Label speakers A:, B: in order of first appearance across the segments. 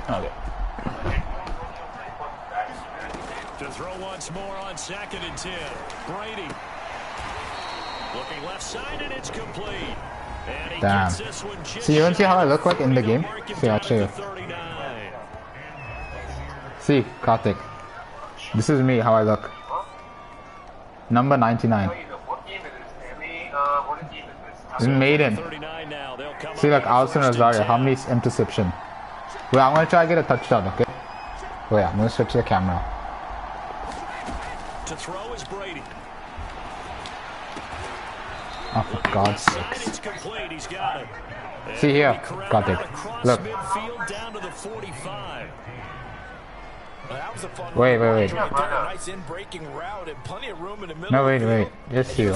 A: Okay.
B: To throw once more on 2nd and 10. Brady. Looking left side and it's complete. And he gets this one just
A: see, you want to see how I look like in the game? See, I'll show you. See, Karthik. This is me, how I look. Number 99. This is Madden. See, like Alson Rosario, how many interception? Wait, I'm gonna try to get a touchdown, okay? Wait, I'm gonna switch the camera.
B: To throw is Brady.
A: Oh, for God's sake. See here, got it. Look. Wait. No, wait. Just here.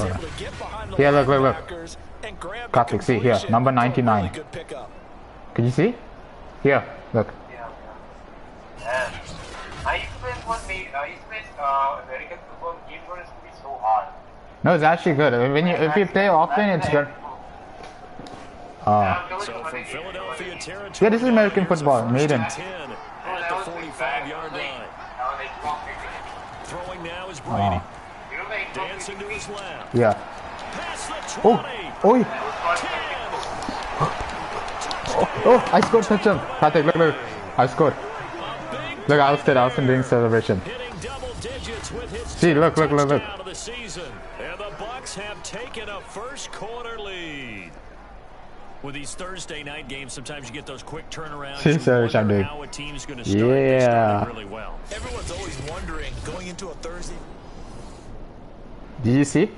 A: Here, look. Karthik, see here, number 99. Can you see? Here, look. No, it's actually good. When if you play often, it's good. Yeah, this is American football, Madden. Yeah. Oh, I scored touchdown. Karthik, look. I scored. Look, Alston doing celebration. See, look.
B: And the Bucks have taken a first quarter lead. With these Thursday night games, sometimes you get those quick turnarounds.
A: See, I'm doing.
B: How a team's going to start.
A: Yeah.
B: Really well. Everyone's always wondering going into a Thursday.
A: Did you see?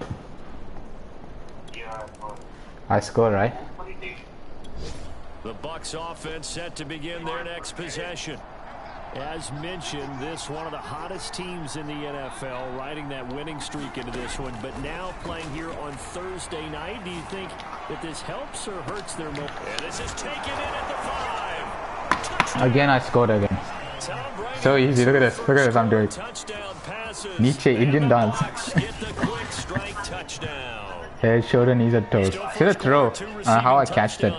A: I scored, right?
B: The Bucks offense set to begin their next possession. As mentioned, this one of the hottest teams in the NFL, riding that winning streak into this one, but now playing here on Thursday night. Do you think that this helps or hurts their momentum? And this is taken in at the 5.
A: Again, I scored again. So easy. Look at this. I'm doing. Nietzsche Indian dance. Head, shoulder, knees, and toes. See the throw. How I catched it.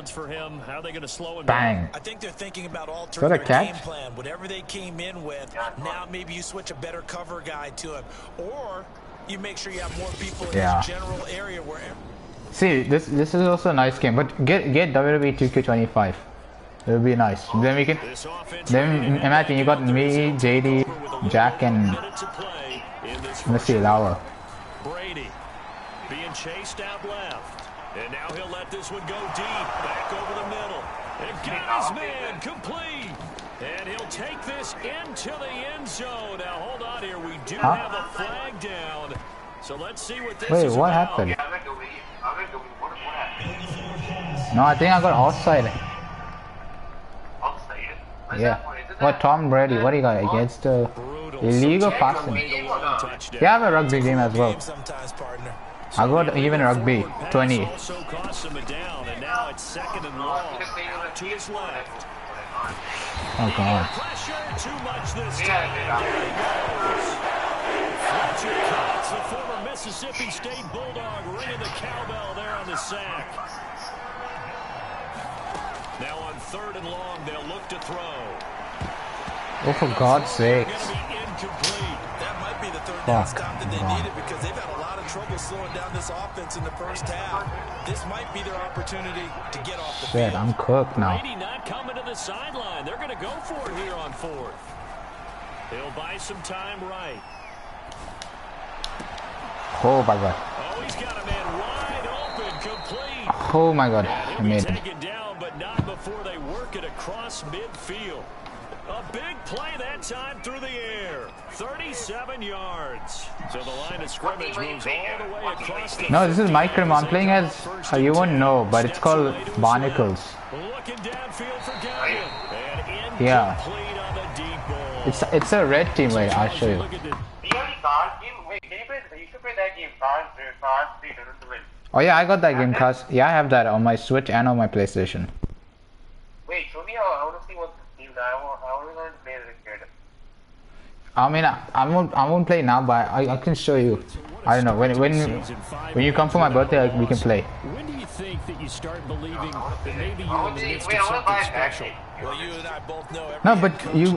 A: Bang.
B: I think they're thinking about
A: altering their game
B: plan. Whatever they came in with, now maybe you switch a better cover guy to him, or you make sure you have more people in this general area where.
A: See, this is also a nice game, but get WWE 2K25. It would be nice. Then we can. Then imagine you got me, JD, Jack, and let's see, Lauer.
B: Brady being chased out left, and now he'll let this one go deep, back over the middle, and got his man complete, and he'll take this into the end zone. Now hold on here, we do have a flag down, so let's see what this is
A: what
B: about.
A: happened? No, I think I got offside. Yeah. What, Tom Brady? What do you got against illegal passing? Yeah, I have a rugby game as well. I got even rugby 20.
B: Oh
A: God.
B: The former Mississippi State Bulldog ringing the cowbell there on the sack. Now on 3rd and long, they'll look to throw.
A: Oh, for God's sakes.
B: That might be the third down stop that they needed because they've had a lot of trouble slowing down this offense in the first half. This might be their opportunity to get off the field.
A: I'm cooked now.
B: Brady not coming to the sideline. They're going to go for it here on 4th. They'll buy some time right.
A: Oh my God.
B: Oh, he's got a man wide open, complete.
A: Oh my God. I made it.
B: Taken down, but not before they work it across midfield. A big play that time through the air. 37 yards. So the line of scrimmage moves all the way across the.
A: No, this is my crib. I'm playing as you won't know, but it's called Barnacles.
B: Looking downfield for Gavin.
A: Yeah. It's a red team. Wait, I'll show you. Oh yeah, I got that game, cause yeah, I have that on my Switch and on my PlayStation.
C: Wait, show me how I want to see what the team. How are we going to play this kid?
A: I mean, I won't play now, but I can show you. I don't know. When you come for my birthday, we can play.
B: When do you think that you start believing that maybe you're in the midst of something special?
D: Well, you and I both know
A: No,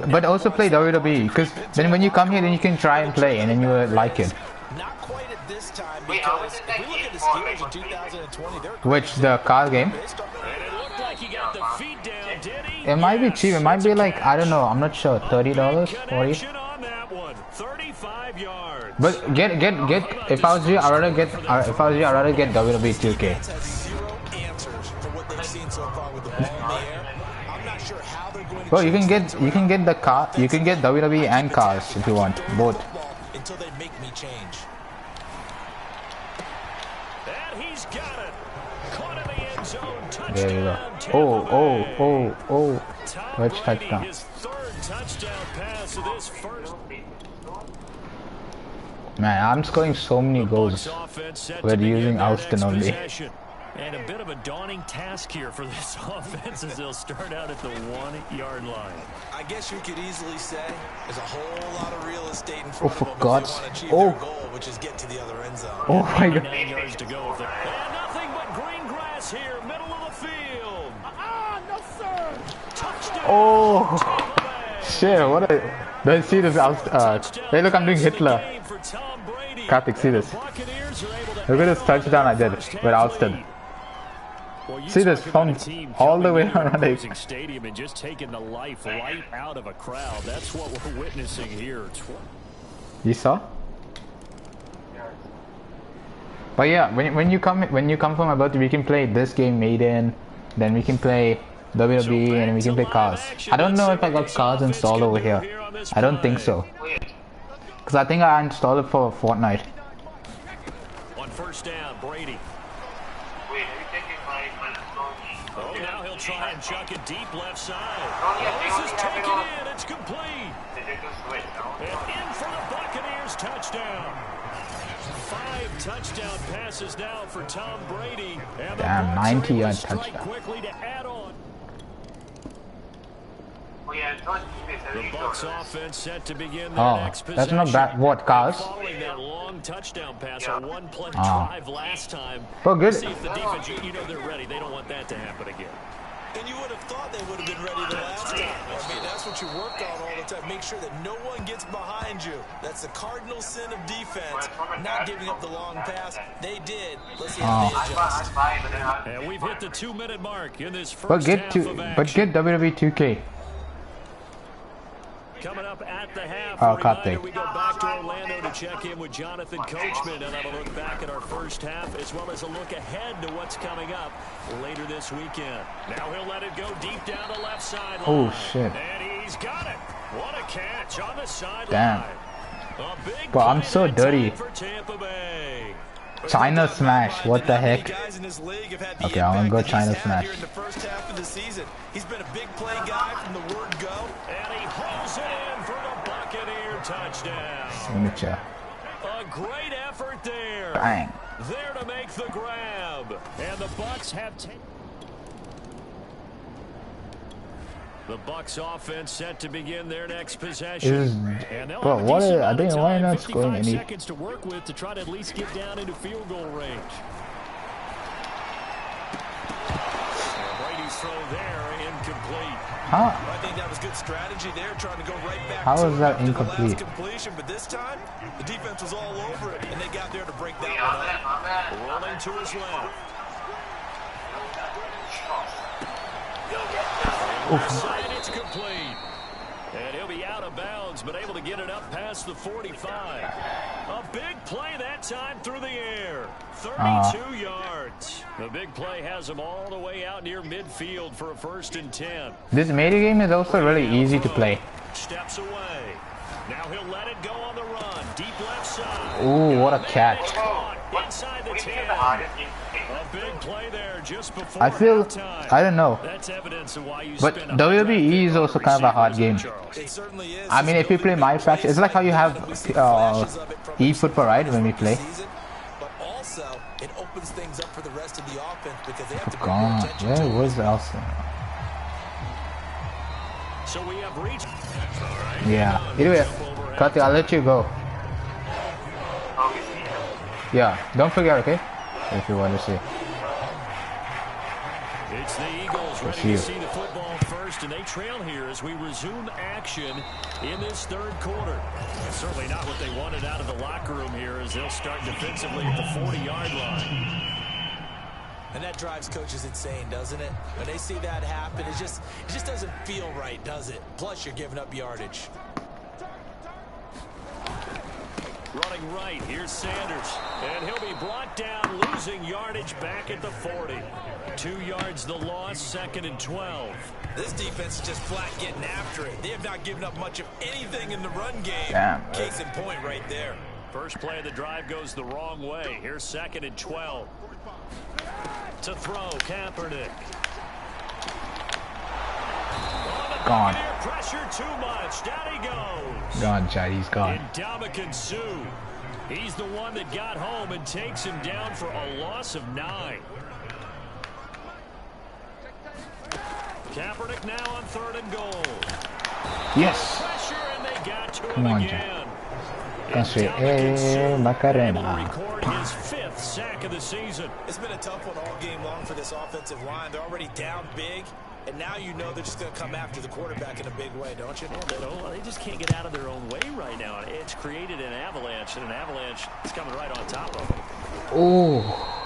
A: but also play WWE, because then when you come here, then you can try and play, and then you will like it.
D: not quite at this time, because if we look at the Steelers in 2020, they're
A: Which, the car game?
B: And it looked like he got the feet down, did he?
A: It might be cheap. It might be like, I don't know. I'm not sure. $30, 40.
B: Connection on that one. 35 yards.
A: But get. If I was you, I'd rather get. If I was you, I'd rather get WWE 2K.
D: has zero answers for what they've seen so far with the ball in the air. I'm not sure how they're going to
A: Bro, you can get the car. You can get WWE and cars if you want both.
D: until they make me change.
B: And he's got it. Caught in the end zone. Touchdown.
A: There you go. Oh. Which touchdown?
B: His third touchdown pass of this first.
A: Man, I'm scoring so many goals with using Alston only.
B: And a bit of a daunting task here for this offense as they'll start out at the 1-yard line.
D: I guess you could easily say there's a whole lot of real estate in
A: Oh,
D: front
A: for
D: of them
A: God's
D: if they want to achieve
A: oh.
D: their goal, which is get to the other end zone.
A: Oh my God.
B: 9 yards to go. And nothing but green grass here, middle of the field. No, sir. Touchdown.
A: Oh. Shit, what a... Don't see this hey, look, I'm doing Hitler. Karthik, see this. Look at this touchdown I did with Alston. See this from all the way around.
B: Stadium and just taking the life right out of a crowd. That's what we're witnessing here.
A: You saw? But yeah, when you come for my birthday, we can play this game, Madden. Then we can play WWE, and we can play cars. I don't know if I got cars installed over here. I don't think so. Because I think I installed it for Fortnite.
B: On first down, Brady.
C: Wait, are you taking my
B: Oh, now he'll try and chuck it deep left side.
C: Oh, yeah,
B: This is
C: they only have it
B: taken
C: on-
B: in. It's complete.
C: Did they just switch, no?
B: And in for the Buccaneers touchdown. 5 touchdown passes now for Tom Brady. And the
A: Damn,
B: Bucs are able
A: 90-yard
B: to strike
A: touchdown.
B: quickly to add on.
C: Oh yeah, it's not
B: The Bucs offense set to begin their
A: Oh,
B: next
A: that's
B: possession.
A: not bad. What, cars?
B: Following that long touchdown pass,
C: Yeah.
B: a one-play
A: Oh.
B: drive last time.
A: Oh, good.
B: See if the defense, you know they're ready. They don't want that to happen again.
D: And you would have thought they would have been ready the last time. I mean, that's what you work on all the time. Make sure that no one gets behind you. That's the cardinal sin of defense, not giving up the long pass. They did. Let's see how they adjust.
B: And we've hit the 2-minute mark in this first
A: But get
B: half
A: to
B: of action.
A: get WWE 2K.
B: Coming up at the half,
A: Oh,
B: a reminder,
A: Karthik.
B: we go back to Orlando to check in with Jonathan Coachman and have a look back at our first half, as well as a look ahead to what's coming up later this weekend. Now he'll let it go deep down the left sideline.
A: Oh, shit.
B: And he's got it. What a catch on the sideline.
A: Damn.
B: A big
A: But I'm
B: play
A: so
B: that
A: dirty.
B: time for Tampa Bay.
A: China Smash. What the heck? Okay, I'm gonna go China Smash.
D: In the first half of the season, he's been a big play guy from the word go.
B: And he hauls it in for the Buccaneer touchdown.
A: Signature.
B: A great effort there.
A: Bang.
B: There to make the grab. And the Bucs have taken. The Bucs offense set to begin their next possession. And they'll
A: Bro,
B: have a
A: what
B: decent
A: are
B: amount
A: they?
B: of
A: Why
B: time,
A: not scoring
B: 55
A: any?
B: seconds to work with to try to at least get down into field goal range. And Brady's throw there incomplete.
A: Huh?
D: I think that was good strategy there, trying to go right back
A: How
D: to
A: was that
D: after the last
A: incomplete?
D: completion, but this time the defense was all over it, and they got there to break that one up.
B: Rolling to his left. And it's complete. And he'll be out of bounds, but able to get it up past the 45. A big play that time through the air. 32 yards. The big play has him all the way out near midfield for a 1st and 10.
A: This Madden game is also really easy to play.
B: Steps away. Now he'll let it go on the run. Deep left side.
A: Ooh, what a catch.
B: Inside the 10. A big play there just before
A: I feel,
B: halftime.
A: I don't know.
B: That's evidence of why you
A: But
B: spend a
A: WWE is also kind of a hard game.
D: It certainly is.
A: I mean, if you play my faction, it's like how you have eFootball, right? When we play.
D: But also, it opens things up for the rest of the offense because they have to pay more
A: God,
D: attention
A: where
D: to it.
A: was Elsa?
B: So we have reached.
A: Yeah. Anyway, Karthik, I'll let you go. Yeah, don't forget, okay? If you want to see.
B: It's the Eagles ready to see the football first, and they trail here as we resume action in this third quarter. And certainly not what they wanted out of the locker room here as they'll start defensively at the 40-yard line.
D: And that drives coaches insane, doesn't it? When they see that happen, it just doesn't feel right, does it? Plus, you're giving up yardage.
B: Running right, here's Sanders. And he'll be brought down, losing yardage back at the 40. 2 yards the loss, 2nd and 12.
D: This defense is just flat getting after it. They have not given up much of anything in the run game.
A: Damn.
D: Case in point right there.
B: First play of the drive goes the wrong way. Here's 2nd and 12. To throw, Kaepernick.
A: Gone.
B: Pressure too much. Down he goes.
A: Gone, Chad. He's gone.
B: And Ndamukong Suh. He's the one that got home and takes him down for a loss of 9. Kaepernick now on 3rd and goal.
A: Yes.
B: Pressure and they got to
A: Come
B: him
A: on,
B: again.
A: Macarena.
B: Record his 5th sack of the season.
D: It's been a tough one all game long for this offensive line. They're already down big, and now you know they're just going to come after the quarterback in a big way, don't you?
B: They just can't get out of their own way right now. It's created an avalanche, and an avalanche is coming right on top of them.
A: Oh.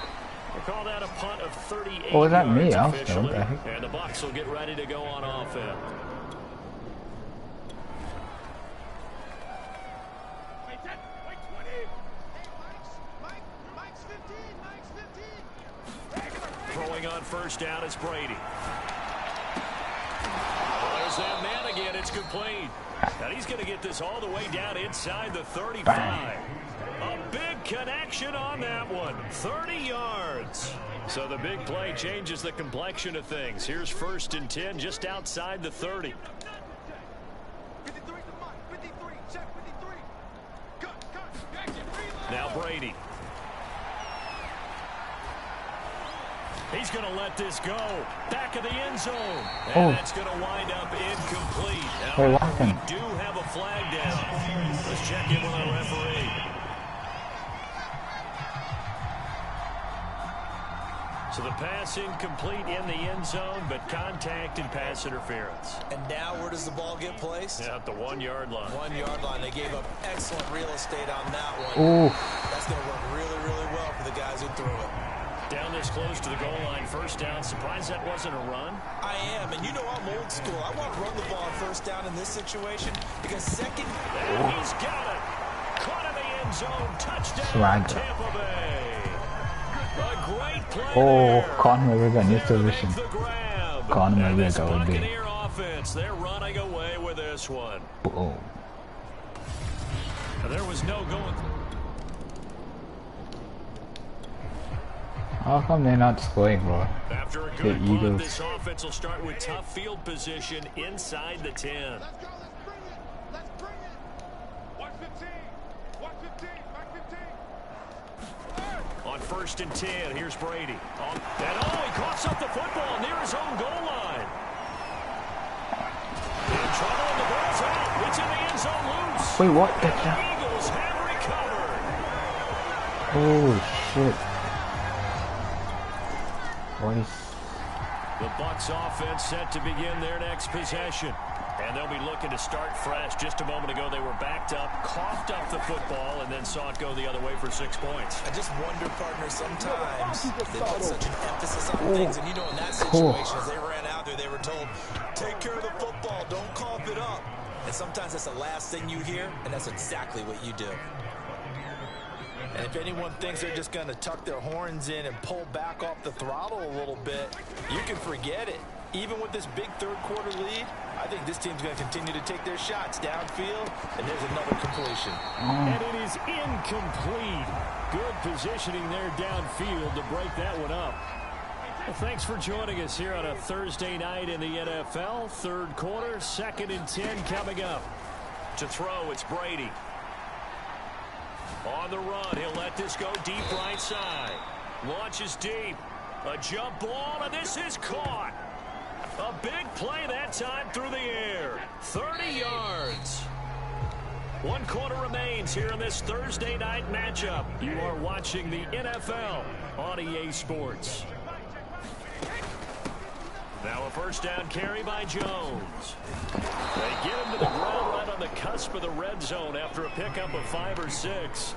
B: We'll call that a punt of 38
A: Oh, is that me?
B: yards
A: I
B: officially.
A: was
B: And the Bucs will get ready to go on offense. Throwing on first down is Brady. There's that man again. It's complete. And he's going to get this all the way down inside the 35. Bang. A big connection on that one. 30 yards. So the big play changes the complexion of things. Here's 1st and 10 just outside the 30. Now Brady. He's going to let this go. Back of the end zone. And that's going to wind up incomplete. Now, we do have a flag down. Let's check in with our referee. So the pass incomplete in the end zone, but contact and pass interference.
D: And now where does the ball get placed?
B: Yeah, at the 1-yard line.
D: 1-yard line. They gave up excellent real estate on that one.
A: Ooh.
D: That's going to work really, really well for the guys who threw it.
B: Down this close to the goal line, first down. Surprised that wasn't a run?
D: I am, and you know I'm old school. I want to run the ball on first down in this situation because second...
B: And he's got it. Caught in the end zone. Touchdown, Tampa Bay. A great play there.
A: Conor McGregor needs to vision. Conor McGregor would be.
B: Buccaneer offense, they're running away with this one.
A: Boom.
B: There was no going...
A: How come they're not scoring, bro?
B: After a good punt, this offense will start with tough field position inside the 10.
E: Let's go, let's bring it. 115, 115, 115.
B: On 1st and 10, here's Brady. He coughs up the football near his own goal line. In trouble, and the ball's out. It's in the end zone loose.
A: Wait, what?
B: The Eagles have recovered.
A: Oh, shit. Boys.
B: The Bucs offense set to begin their next possession. And they'll be looking to start fresh. Just a moment ago, they were backed up, coughed up the football, and then saw it go the other way for 6 points.
D: I just wonder, partner, sometimes they put such an emphasis on things. And you know, in that situation, as they ran out there, they were told, take care of the football, don't cough it up. And sometimes that's the last thing you hear, and that's exactly what you do. And if anyone thinks they're just going to tuck their horns in and pull back off the throttle a little bit, you can forget it. Even with this big third-quarter lead, I think this team's going to continue to take their shots downfield, and there's another completion.
B: And it is incomplete. Good positioning there downfield to break that one up. Well, thanks for joining us here on a Thursday night in the NFL. Third quarter, 2nd and 10 coming up. To throw, it's Brady. On the run, he'll let this go deep right side. Launches deep. A jump ball, and this is caught. A big play that time through the air. 30 yards. 1 quarter remains here in this Thursday night matchup. You are watching the NFL on EA Sports. Now a first down carry by Jones. They get him to the ground right on the cusp of the red zone after a pickup of 5 or 6.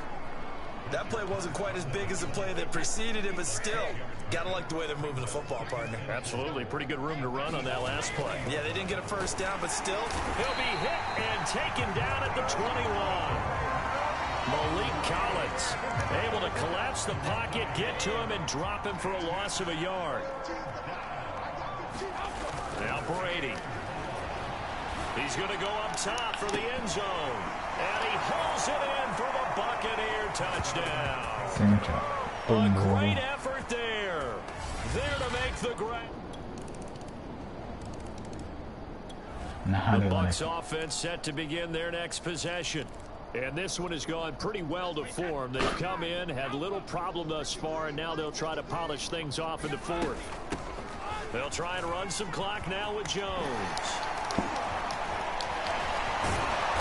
D: That play wasn't quite as big as the play that preceded it, but still, gotta like the way they're moving the football, partner.
B: Absolutely. Pretty good room to run on that last play.
D: Yeah, they didn't get a first down, but still.
B: He'll be hit and taken down at the 21. Malik Collins able to collapse the pocket, get to him, and drop him for a loss of a yard. Now Brady. He's going to go up top for the end zone. And he hauls it in for the Buccaneer touchdown. A great effort there. There to make the grab. The Bucs offense set to begin their next possession. And this one has gone pretty well to form. They've come in, had little problem thus far, and now they'll try to polish things off in the fourth. They'll try and run some clock now with Jones.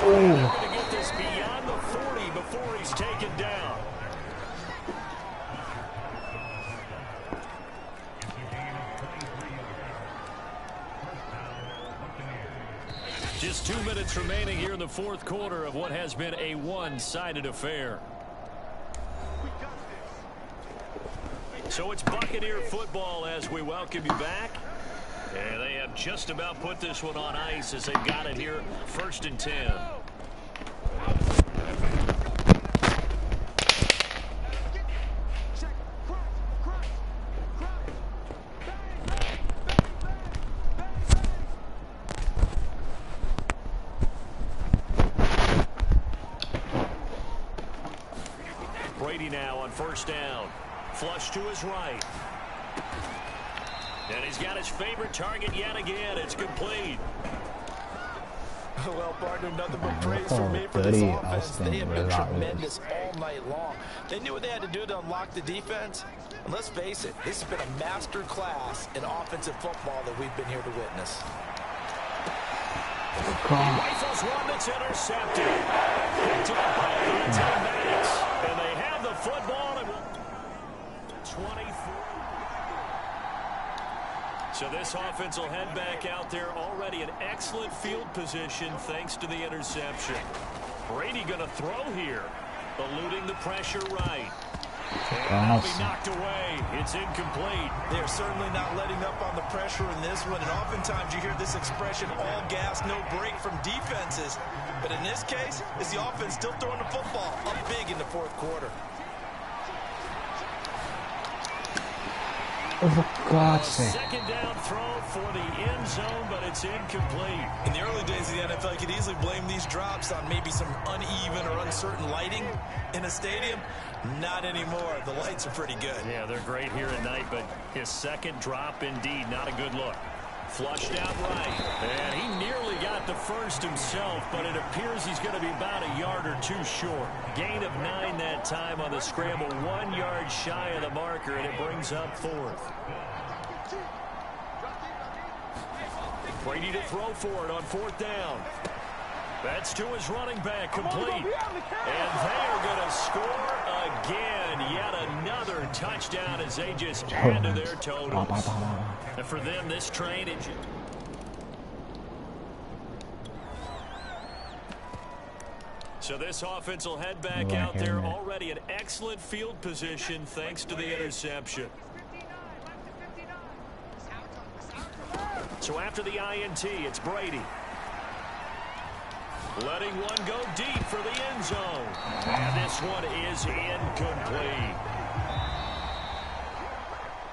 B: They're going to get this beyond the 40 before he's taken down. Just 2 minutes remaining here in the fourth quarter of what has been a one-sided affair. So it's Buccaneer football as we welcome you back. And they have just about put this one on ice as they've got it here, 1st and 10. Brady now on 1st down. Flush to his right. And he's got his favorite target yet again. It's complete.
D: Well, partner, nothing but praise from me for this offense. They have been tremendous all night long. They knew what they had to do to unlock the defense. And let's face it, this has been a master class in offensive football that we've been here to witness.
B: He rifles one that's intercepted. Picked up by the teammates. And they have the football. And 24. So this offense will head back out there, already in excellent field position thanks to the interception. Brady going to throw here, eluding the pressure right. And he'll be knocked away. It's incomplete.
D: They're certainly not letting up on the pressure in this one, and oftentimes you hear this expression, all gas, no break from defenses. But in this case, it's the offense still throwing the football up big in the fourth quarter.
A: Oh, for God's sake.
B: Second down throw for the end zone, but it's incomplete.
D: In the early days of the NFL, you could easily blame these drops on maybe some uneven or uncertain lighting in a stadium. Not anymore. The lights are pretty good.
B: Yeah, they're great here at night, but his second drop, indeed, not a good look. Flushed out right, and he nearly got the first himself, but it appears he's going to be about a yard or two short. Gain of 9 that time on the scramble, 1 yard shy of the marker, and it brings up 4th. Brady to throw for it on 4th down. That's to his running back, complete. And they are going to score again. Yet another touchdown as they just add to their totals. And for them, this train... So this offense will head back out there, already in excellent field position thanks to the interception. So after the INT, it's Brady. Letting one go deep for the end zone. And this one is incomplete.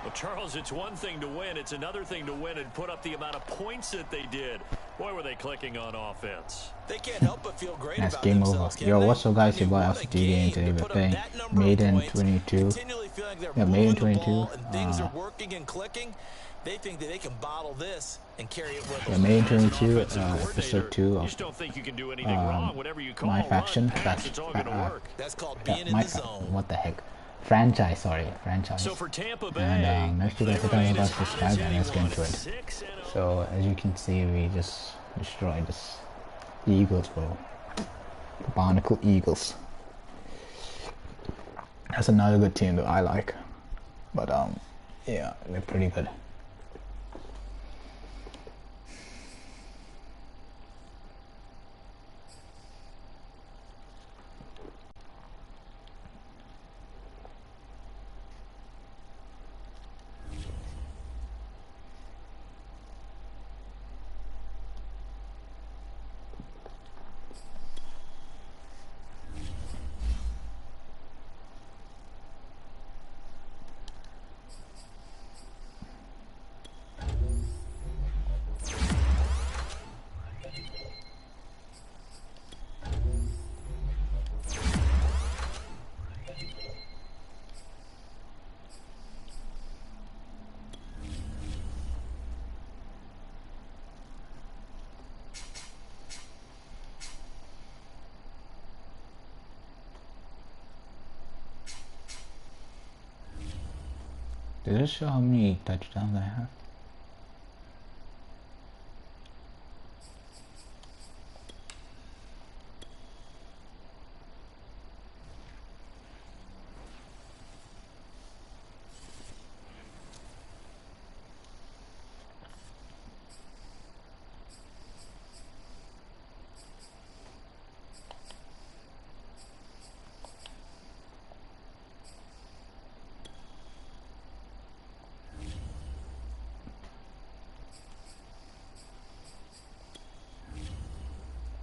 B: Well, Charles, it's one thing to win. It's another thing to win and put up the amount of points that they did. Boy, were they clicking on offense.
D: They can't help but feel great
A: That's
D: about
A: game
D: themselves.
A: over. Yo, what's up, guys? Your boy LCD, and today we're playing Madden 22. Yeah, Madden 22.
D: Things are working and clicking. They think that they can bottle this and carry it with
A: Yeah,
D: them.
A: Madden 22, episode 2 of
B: Just don't think you can do anything wrong. Whatever you call
A: my faction.
B: run, pass, it's all gonna work.
D: That's called being in
A: my
D: the zone.
A: what the heck? Franchise, sorry, franchise.
B: So for Tampa Bay,
A: And make sure you guys hit on the subscribe and let's get into it. So as you can see, we just destroyed this Eagles, bro. Barnacle Eagles. That's another good team that I like. But yeah, they're pretty good. Does it show how many touchdowns I have?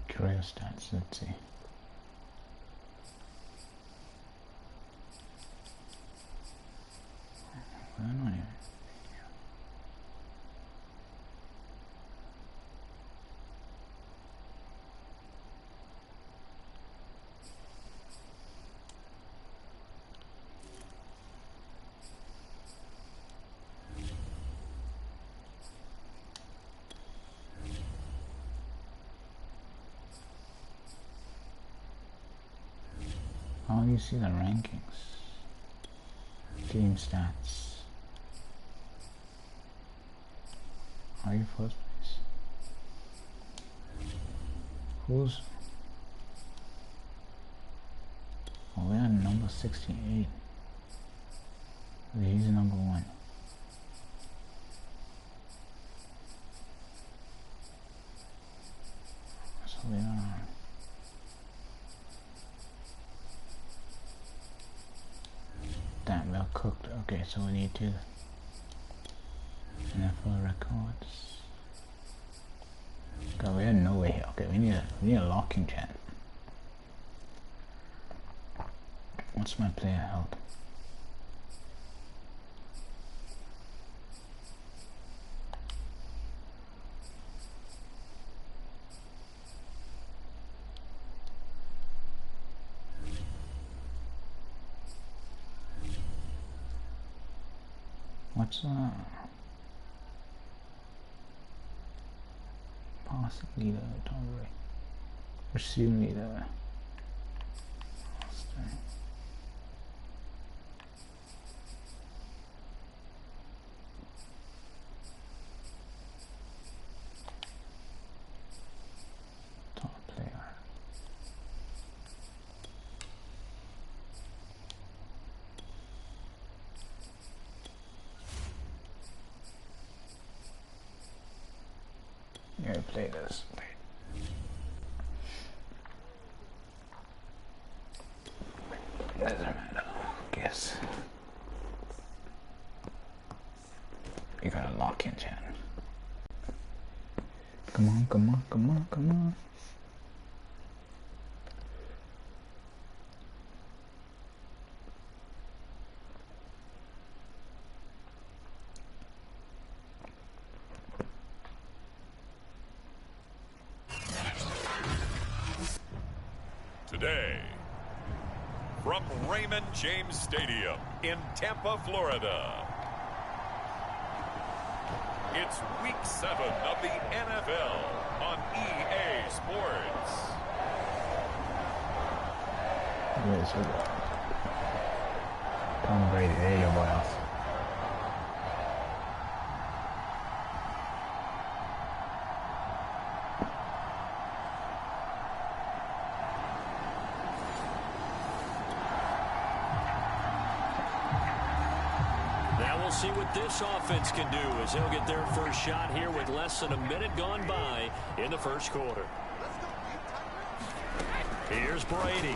A: Career stats, let's see. Where am I? How do you see the rankings? Team stats. Are you first place? Who's... Oh, we're at number 68. He's number 1. So we are... Damn, we're cooked. Okay, so we need to... NFL records. God, we had no way here. Okay, we need a locking chat. What's my player health? What's pass leader, tolerate, receive leader. Top player. Yeah, play this. Doesn't matter. Guess. You gotta lock in, chat. Come on, come on, come on, come on.
F: Today, from Raymond James Stadium in Tampa, Florida, it's Week 7 of the NFL on EA Sports.
A: Where's your Tom Brady? There you go, boss.
B: see what this offense can do as they'll get their first shot here with less than a minute gone by in the first quarter. Here's Brady.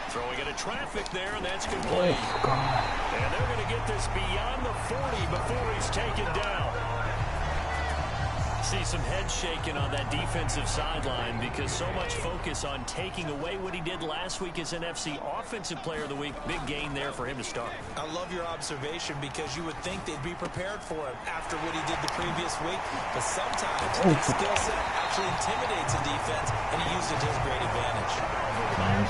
B: Throwing into traffic there, and that's complete. And they're going to get this beyond the 40 before he's taken down. See some head shaking on that defensive sideline because so much focus on taking away what he did last week as NFC Offensive Player of the Week. Big gain there for him to start.
D: I love your observation because you would think they'd be prepared for him after what he did the previous week. But sometimes his skill set actually intimidates a defense, and he used it to his great advantage.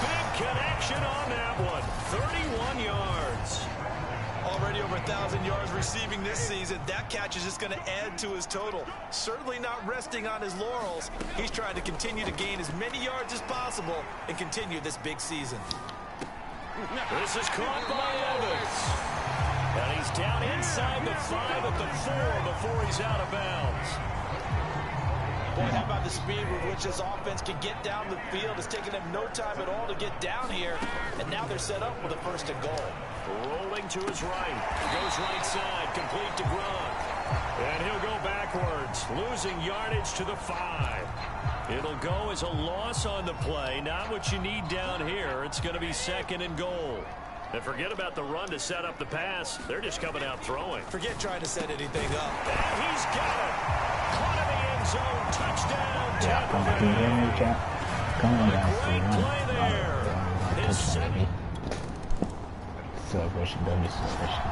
B: Big connection on that one. 31 yards.
D: Already over 1,000 yards receiving this season. That catch is just going to add to his total. Certainly not resting on his laurels. He's trying to continue to gain as many yards as possible and continue this big season.
B: This is caught by Evans. And he's down inside the 5 at the 4 before he's out of bounds.
D: Boy, how about the speed with which this offense can get down the field? It's taken them no time at all to get down here. And now they're set up with a first and goal.
B: Rolling to his right. Goes right side. Complete to Gronk. And he'll go backwards. Losing yardage to the 5. It'll go as a loss on the play. Not what you need down here. It's going to be second and goal. And forget about the run to set up the pass. They're just coming out throwing.
D: Forget trying to set anything up.
B: And he's got it. Caught in the end zone. Touchdown. Tampa Bay. Great play there. His second.
A: Celebration, W celebration.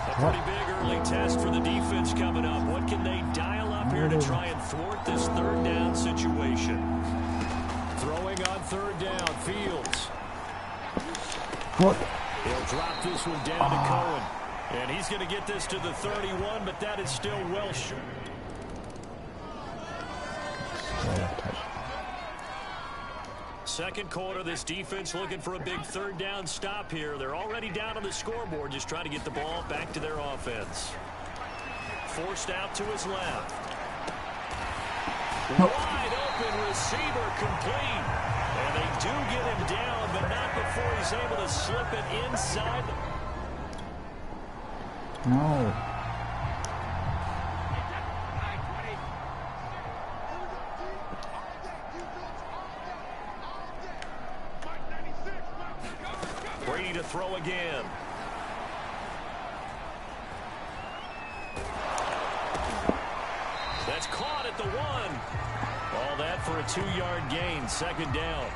B: A pretty big early test for the defense coming up. What can they dial up here to try and thwart this third down situation? Throwing on third down, Fields.
A: What?
B: He'll drop this one down to Cohen. And he's going to get this to the 31, but that is still well short. Second quarter, this defense looking for a big third down stop here. They're already down on the scoreboard, just trying to get the ball back to their offense. Forced out to his left. Wide open receiver complete. And they do get him down, but not before he's able to slip it inside.
A: No.
B: Brady to throw again. That's caught at the 1. All that for a 2-yard gain, second down.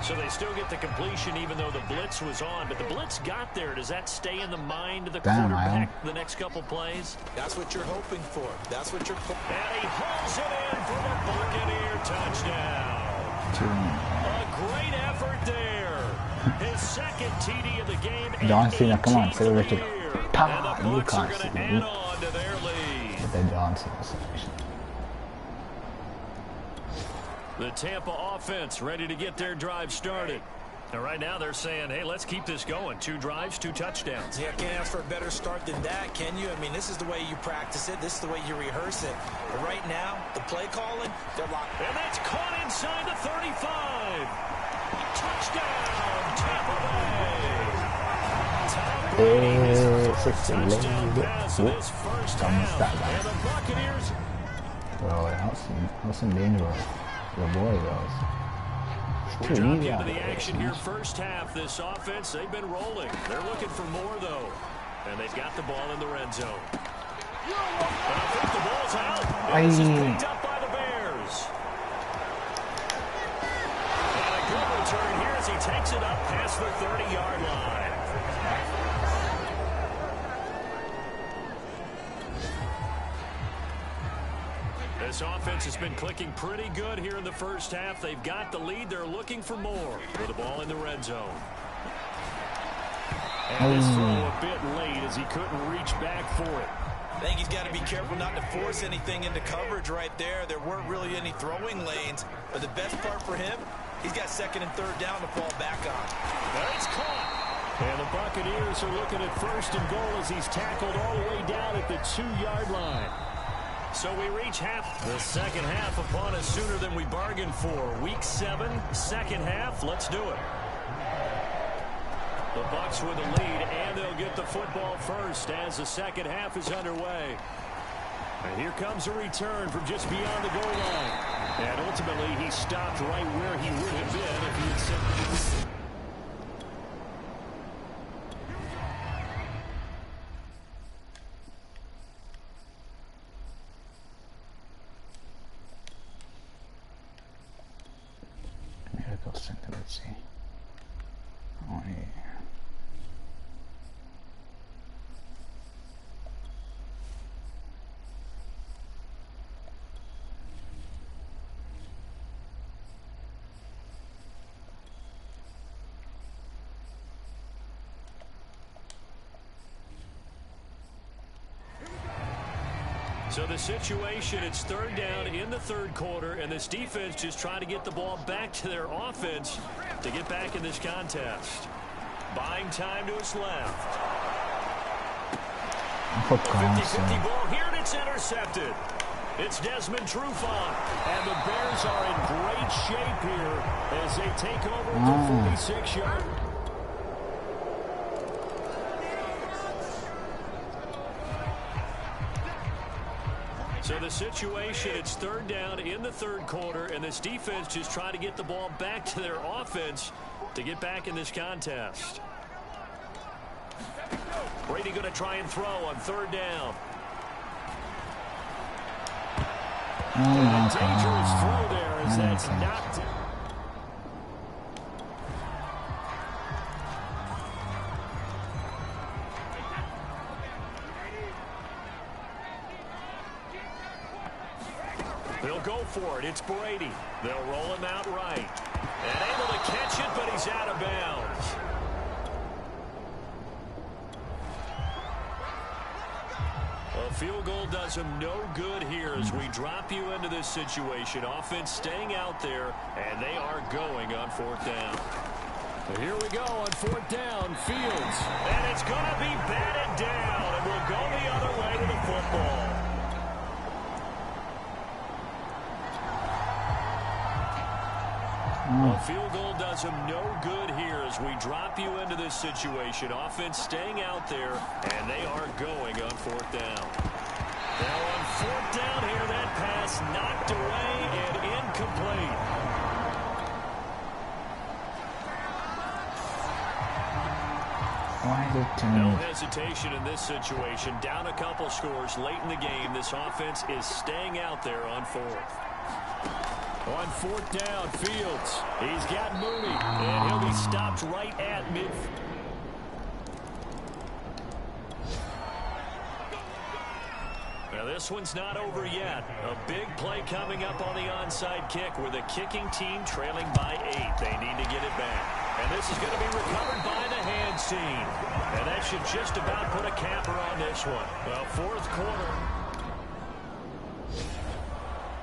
B: So they still get the completion even though the blitz was on. But the blitz got there. Does that stay in the mind of the quarterback the next couple plays?
D: That's what you're hoping for. That's what you're...
B: And he hauls it in for the Buccaneer touchdown. A great effort there. His second TD of the game.
A: John Cena, come on, celebration.
B: And the Bucs are going to add on to their lead.
A: The John Cena celebration.
B: The Tampa offense ready to get their drive started. And right now they're saying, hey, let's keep this going. 2 drives, 2 touchdowns.
D: Yeah, can't ask for a better start than that, can you? I mean, this is the way you practice it. This is the way you rehearse it. But right now, the play calling, they're locked.
B: And that's caught inside the 35. Touchdown, Tampa Bay. Touchdown pass of this first half. And the Buccaneers.
A: Bro, that was some danger. The boy goes.
B: We're dropping into the action here first half. This offense, they've been rolling. They're looking for more, though. And they've got the ball in the red zone. And I think the ball's out. And this is picked up by the Bears. And a good return here as he takes it up past the 30-yard line. This offense has been clicking pretty good here in the first half. They've got the lead. They're looking for more with the ball in the red zone. And this throw a bit late as he couldn't reach back for it.
D: I think he's got to be careful not to force anything into coverage right there. There weren't really any throwing lanes. But the best part for him, he's got second and third down to fall back on.
B: Now it's caught. And the Buccaneers are looking at first and goal as he's tackled all the way down at the 2-yard line. So we reach half. The second half upon us sooner than we bargained for. Week 7, second half. Let's do it. The Bucs with the lead, and they'll get the football first as the second half is underway. And here comes a return from just beyond the goal line. And ultimately, he stopped right where he would have been if he had said...
A: Miracle Center, let's see. Oh, yeah.
B: So the situation, it's third down in the third quarter, and this defense just trying to get the ball back to their offense to get back in this contest. Buying time to his left.
A: For
B: A
A: God's
B: 50-50
A: sake.
B: ball here, and it's intercepted. It's Desmond Trufant, and the Bears are in great shape here as they take over at the 46-yard. So the situation, it's third down in the third quarter, and this defense just trying to get the ball back to their offense to get back in this contest. Brady going to try and throw on third down.
A: Oh,
B: A dangerous throw there as that's knocked in. They'll go for it. It's Brady. They'll roll him out right. And able to catch it, but he's out of bounds. A field goal does him no good here as we drop you into this situation. Offense staying out there, and they are going on fourth down. But here we go on fourth down. Fields. And it's going to be batted down, and we'll go the other way to the football. A field goal does him no good here as we drop you into this situation. Offense staying out there, and they are going on fourth down. Now on fourth down here, that pass knocked away and incomplete. No hesitation in this situation. Down a couple scores late in the game. This offense is staying out there on fourth. On fourth down, Fields. He's got Mooney, and he'll be stopped right at mid. Now this one's not over yet. A big play coming up on the onside kick with a kicking team trailing by 8. They need to get it back. And this is going to be recovered by the hands team. And that should just about put a capper on this one. Well, fourth quarter.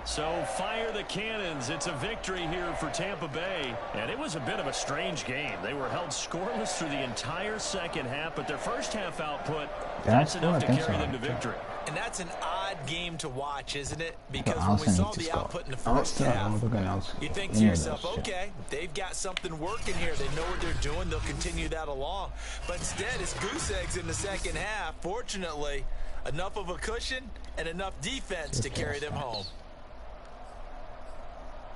B: So fire the cannons. It's a victory here for Tampa Bay. And it was a bit of a strange game. They were held scoreless through the entire second half, but their first half output, that's enough to carry them to victory.
D: And that's an odd game to watch, isn't it? Because when we saw the output in the first half, you think to yourself, okay, they've got something working here. They know what they're doing. They'll continue that along. But instead, it's goose eggs in the second half. Fortunately, enough of a cushion and enough defense to carry them home.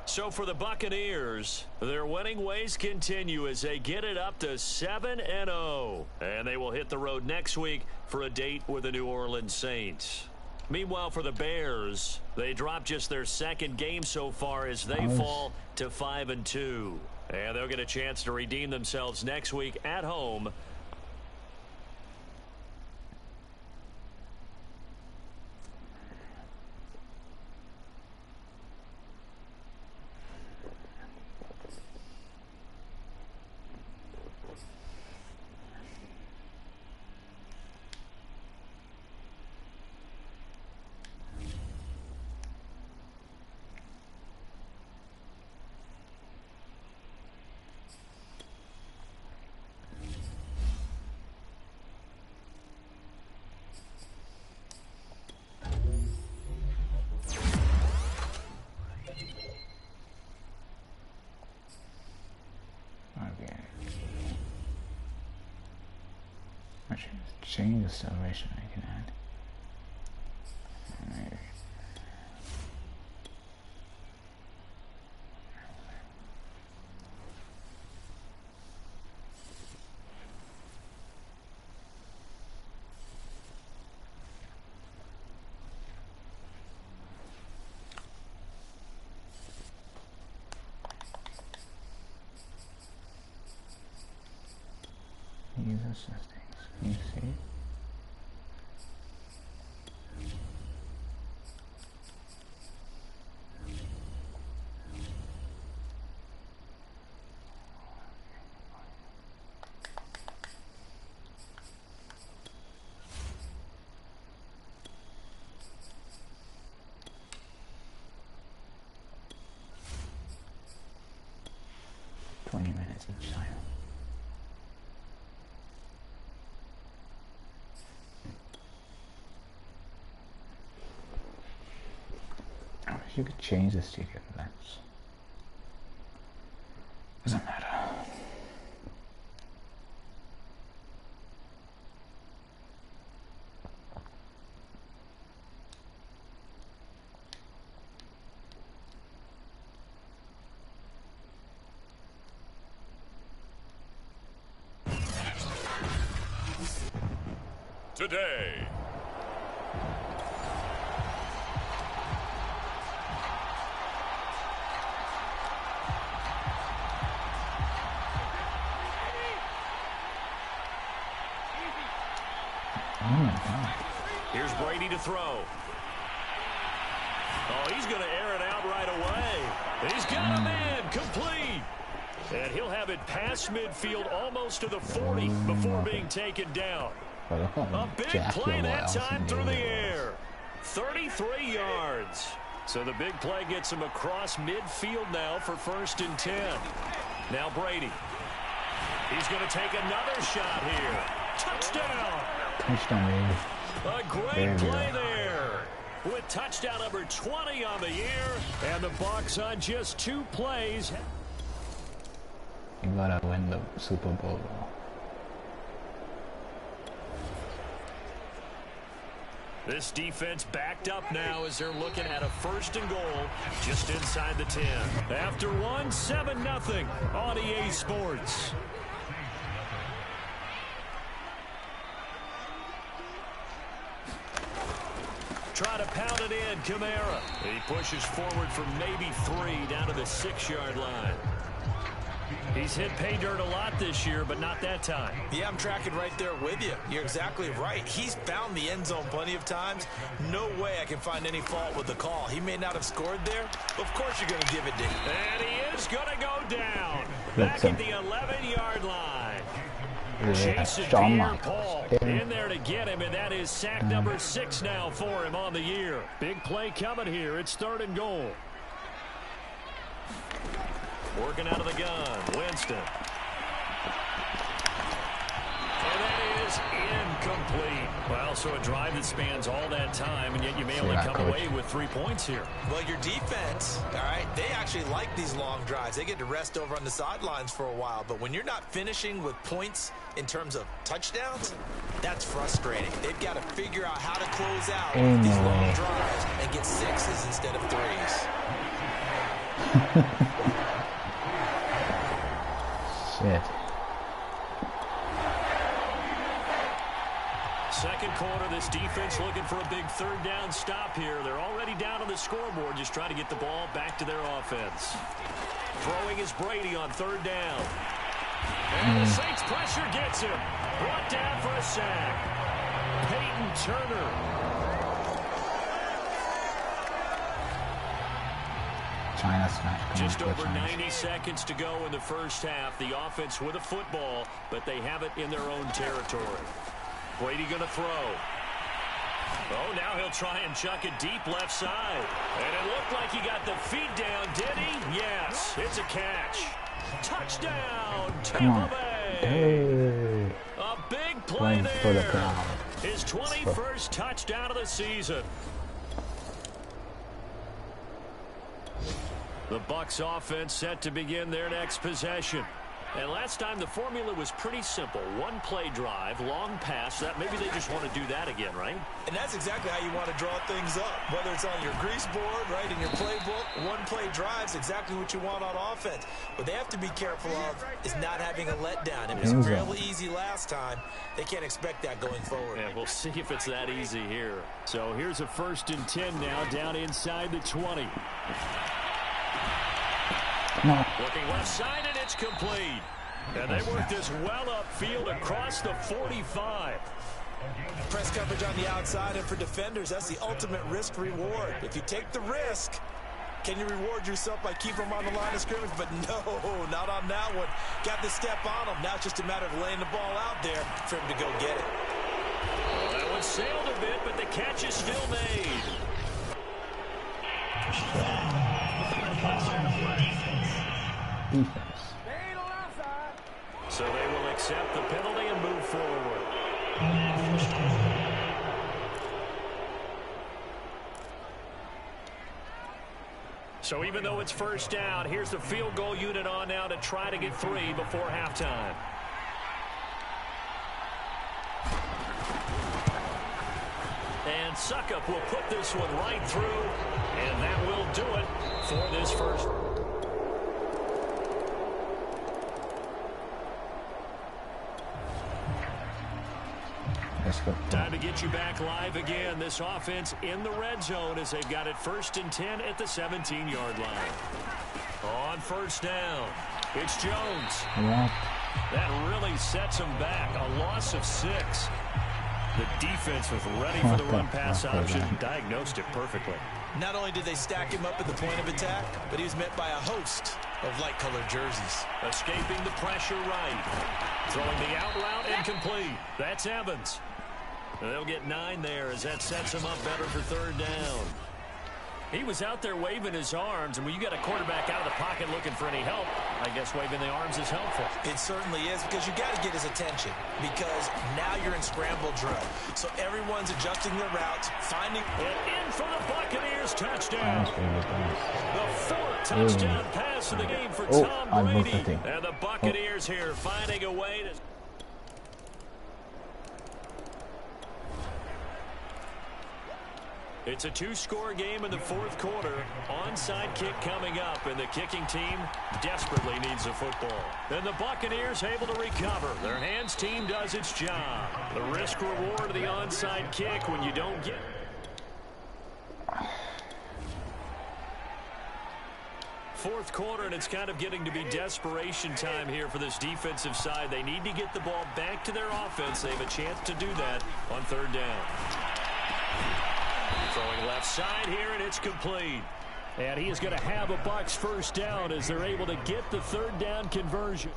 B: So for the Buccaneers, their winning ways continue as they get it up to 7-0. And they will hit the road next week for a date with the New Orleans Saints. Meanwhile, for the Bears, they drop just their second game so far as they fall to 5-2. And they'll get a chance to redeem themselves next week at home.
A: Change the celebration I can add. Maybe. User settings. Can you see? Minutes each time. You could change the stadium lens. Doesn't matter.
F: Today.
A: Oh my God.
B: Here's Brady to throw. Oh, he's going to air it out right away. He's got a man complete. And he'll have it past midfield almost to the 40 before being taken down. A big play that time through the air. 33 yards. So the big play gets him across midfield now for 1st and 10. Now Brady. He's going to take another shot here. Touchdown.
A: Touchdown, baby.
B: A great play there. With touchdown number 20 on the year. And the Bucs on just 2 plays.
A: You gotta win the Super Bowl.
B: This defense backed up now as they're looking at a 1st and goal just inside the 10. After one, 7-0 on EA Sports. Try to pound it in, Kamara. He pushes forward from maybe 3 down to the 6-yard line. He's hit pay dirt a lot this year, but not that time.
D: Yeah, I'm tracking right there with you. You're exactly right. He's found the end zone plenty of times. No way I can find any fault with the call. He may not have scored there. Of course you're going to give it to him.
B: And he is going to go down. Back at the 11-yard line. Chasing Pierre-Paul in there to get him, and that is sack number 6 now for him on the year. Big play coming here. It's 3rd and goal. Working out of the gun, Winston. And that is incomplete. Well, so a drive that spans all that time, and yet you may only come away with 3 points here.
D: Well, your defense, all right, they actually like these long drives. They get to rest over on the sidelines for a while. But when you're not finishing with points in terms of touchdowns, that's frustrating. They've got to figure out how to close out these long drives and get 6s instead of 3s.
A: Shit.
B: Second quarter, this defense looking for a big 3rd down stop here. They're already down on the scoreboard, just trying to get the ball back to their offense. Throwing is Brady on 3rd down. And the Saints pressure gets him. Brought down for a sack. Peyton Turner.
A: China smash.
B: Just over 90 seconds to go in the first half. The offense with a football, but they have it in their own territory. Brady going to throw. Oh, now he'll try and chuck it deep left side. And it looked like he got the feet down, did he? Yes, it's a catch. Touchdown, Tampa Bay.
A: Hey.
B: A big play there. His 21st touchdown of the season. The Bucs offense set to begin their next possession. And last time the formula was pretty simple. One play drive, long pass. That maybe they just want to do that again, right?
D: And that's exactly how you want to draw things up. Whether it's on your grease board, right, in your playbook, one play drive's exactly what you want on offense. What they have to be careful of is not having a letdown. It was fairly easy last time. They can't expect that going forward.
B: And we'll see if it's that easy here. So here's a 1st and 10 now, down inside the 20.
A: No.
B: Looking left side, and it's complete. And they work this well upfield across the 45.
D: Press coverage on the outside, and for defenders, that's the ultimate risk-reward. If you take the risk, can you reward yourself by keeping them on the line of scrimmage? But no, not on that one. Got the step on them. Now it's just a matter of laying the ball out there for him to go get it.
B: Well, that one sailed a bit, but the catch is still made.
A: Defense.
B: So they will accept the penalty and move forward. So even though it's 1st down, here's the field goal unit on now to try to get 3 before halftime. And Suckup will put this one right through, and that will do it for this first.
A: Let's go.
B: Time to get you back live again. This offense in the red zone as they've got it 1st and 10 at the 17-yard line. On 1st down, it's Jones.
A: Yeah.
B: That really sets them back. A loss of 6. The defense was ready for the run-pass option. Diagnosed it perfectly.
D: Not only did they stack him up at the point of attack, but he was met by a host of light-colored jerseys.
B: Escaping the pressure right. Throwing the out route incomplete. That's Evans. They'll get 9 there as that sets him up better for 3rd down. He was out there waving his arms, and when you got a quarterback out of the pocket looking for any help, I guess waving the arms is helpful.
D: It certainly is, because you got to get his attention, because now you're in scramble drill. So everyone's adjusting their routes, finding
B: and in for the Buccaneers touchdown. The 4th touchdown pass of the game for Tom Brady. And the Buccaneers here finding a way to... It's a 2-score game in the 4th quarter. Onside kick coming up, and the kicking team desperately needs the football. And the Buccaneers able to recover. Their hands team does its job. The risk reward of the onside kick when you don't get... Fourth quarter, and it's kind of getting to be desperation time here for this defensive side. They need to get the ball back to their offense. They have a chance to do that on 3rd down. Throwing left side here, and it's complete. And he is going to have a Bucs 1st down as they're able to get the 3rd down conversion.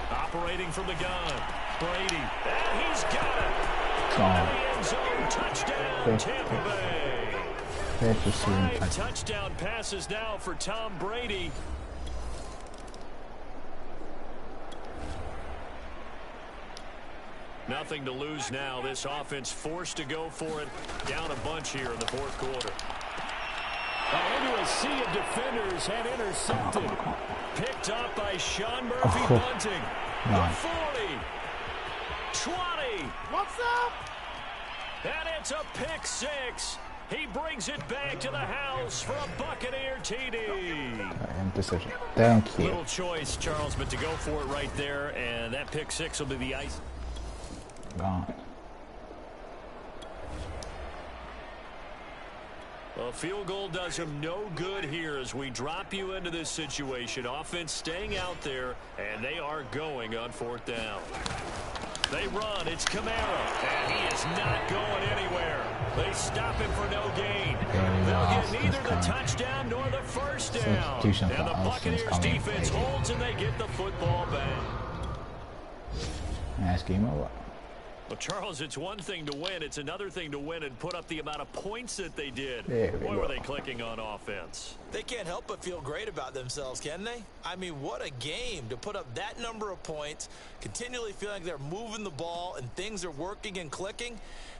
B: Operating from the gun. Brady. And he's got it. The end zone. Touchdown, Tampa Bay. 5 touchdown passes now for Tom Brady. Nothing to lose now. This offense forced to go for it. Down a bunch here in the 4th quarter. Into a sea of defenders and intercepted. Picked up by Sean Murphy Bunting. The 40. 20.
E: What's up?
B: And it's a pick 6. He brings it back to the house for a Buccaneer TD.
A: Interception. Thank you.
B: Little choice, Charles, but to go for it right there, and that pick 6 will be the ice.
A: Gone.
B: A field goal does him no good here as we drop you into this situation. Offense staying out there, and they are going on 4th down. They run. It's Kamara, and he is not going anywhere. They stop him for no gain. They'll get neither the touchdown nor the 1st down. And the Buccaneers defense holds, and they get the football back.
A: Nice game over.
B: Well, Charles, it's one thing to win. It's another thing to win and put up the amount of points that they did. Boy, were they clicking on offense.
D: They can't help but feel great about themselves, can they? I mean, what a game to put up that number of points, continually feeling like they're moving the ball and things are working and clicking.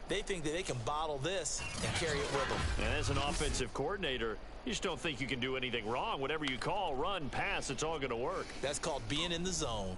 D: They think that they can bottle this and carry it with them.
B: And as an offensive coordinator, you just don't think you can do anything wrong. Whatever you call, run, pass, it's all going to work.
D: That's called being in the zone.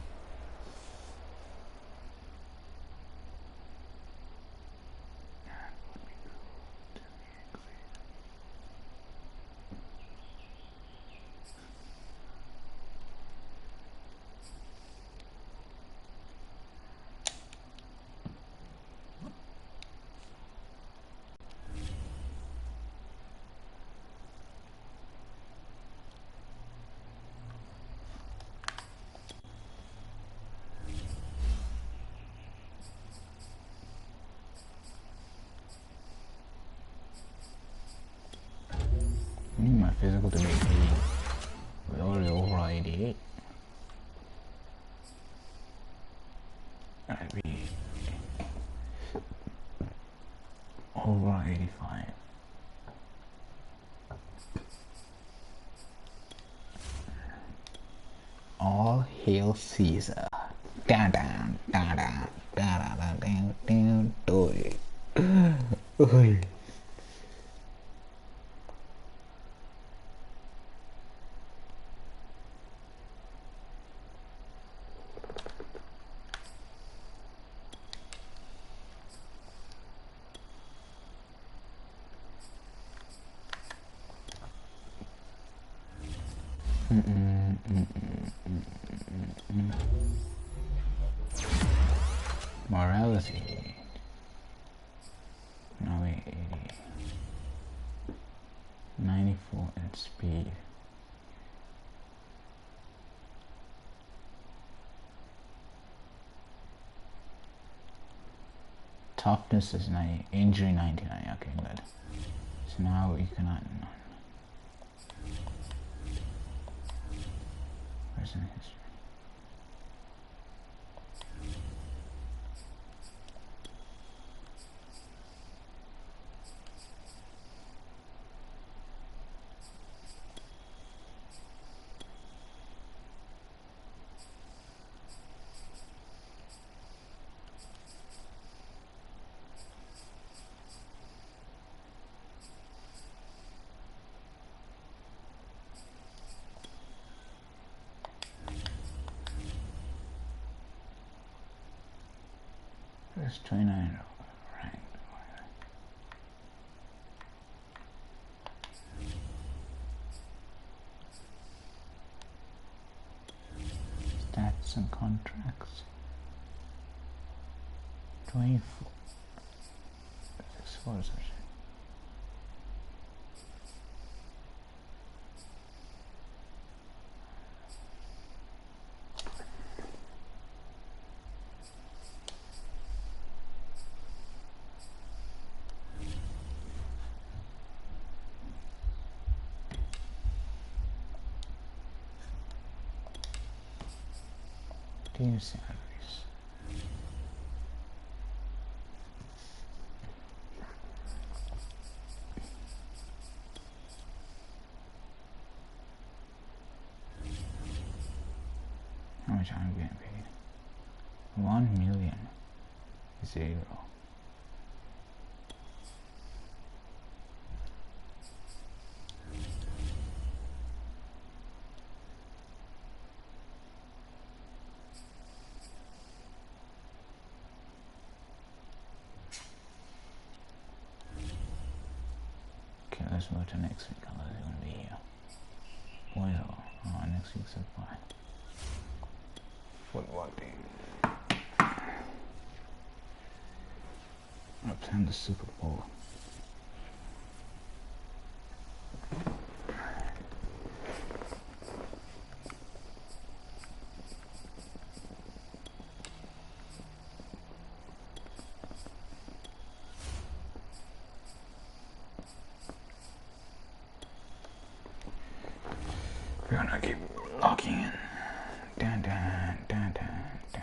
A: I need my physical to be 80. We're already over 88. I'd be over 85. All hail Caesar. Down, down, down, down, down, down, down, down, down. Morality. No, wait, 80. 94 in speed. Toughness is 90. Injury 99. Okay, good. So now you cannot. Person history. There's 29 ranked. Stats and contracts. 24. 64 is actually. Team salaries. How much I'm getting paid? 1 million. 0. Okay, let's move to next week. How is it going to be here? Well, next week's a fine. Football team. Attend the Super Bowl. We're gonna keep locking in. Dun, dun, dun, dun, dun, dun, dun, dun.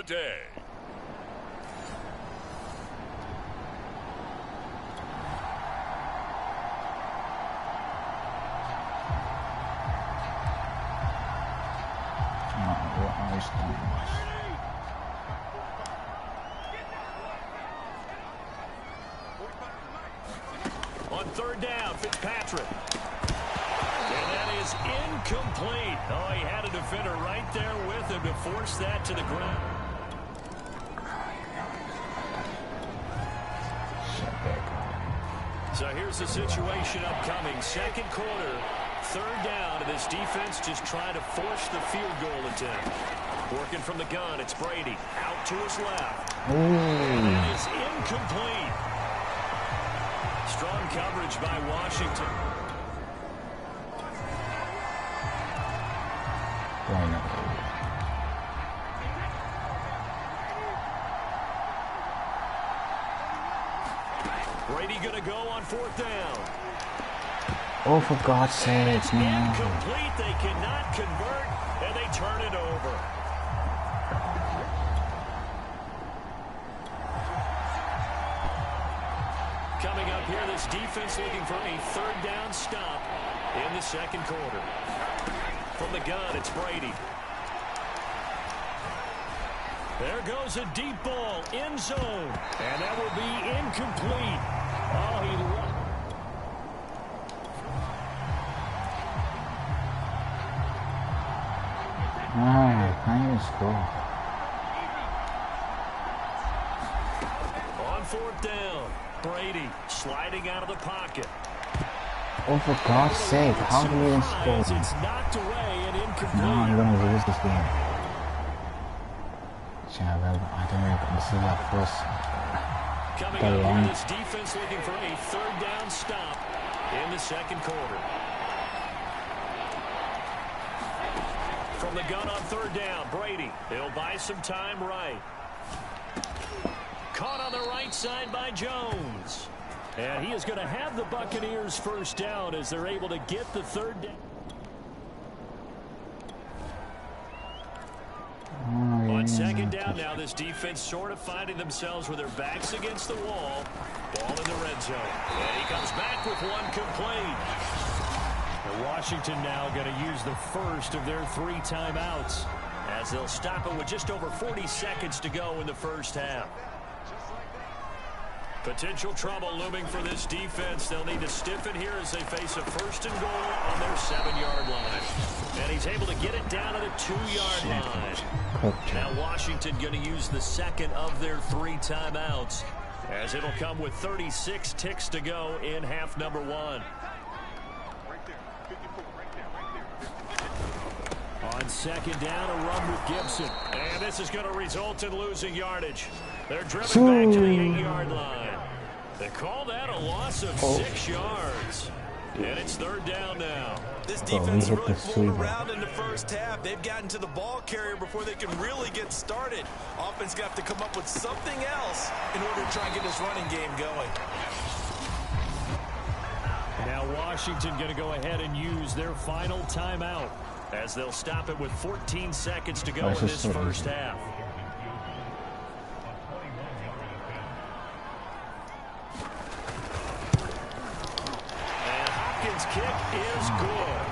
F: today.
B: On third down, Fitzpatrick. And that is incomplete. Oh, he had a defender right there with him to force that to the ground. So here's the situation upcoming. Second quarter, third down, and this defense just trying to force the field goal attempt. Working from the gun, it's Brady. Out to his left. And that is incomplete. Strong coverage by Washington. Brady going to go on fourth down.
A: Oh, for God's sake,
B: It's incomplete. They cannot convert, and they turn it over. Coming up here, this defense looking for a third down stop in the second quarter. From the gun, it's Brady. There goes a deep ball, end zone, and that will be incomplete. Oh, he
A: can't even score.
B: On fourth down, Brady sliding out of the pocket.
A: Oh, for God's sake, how do you even score?
B: It's knocked away and incomplete.
A: No, I'm gonna lose this game. Yeah, well, I don't know. This is our first.
B: Coming up here, this defense looking for a third down stop in the second quarter. From the gun on third down, Brady. He'll buy some time right. Caught on the right side by Jones. And he is going to have the Buccaneers first down as they're able to get the third down. On second down now, this defense sort of finding themselves with their backs against the wall. Ball in the red zone. And he comes back with one complete. And Washington now going to use the first of their 3 timeouts as they'll stop it with just over 40 seconds to go in the first half. Potential trouble looming for this defense. They'll need to stiffen here as they face a first and goal on their 7-yard line. And he's able to get it down to the 2-yard line. Now Washington going to use the second of their 3 timeouts as it'll come with 36 ticks to go in half number 1. On second down, a run with Gibson. And this is going to result in losing yardage. They're driven back to the 8-yard line. They call that a loss of 6 yards. And it's third down now.
D: This defense really floated around in the first half. They've gotten to the ball carrier before they can really get started. Offense got to come up with something else in order to try and get this running game going.
B: Now Washington going to go ahead and use their final timeout as they'll stop it with 14 seconds to go in this first half. And Hopkins' kick is good.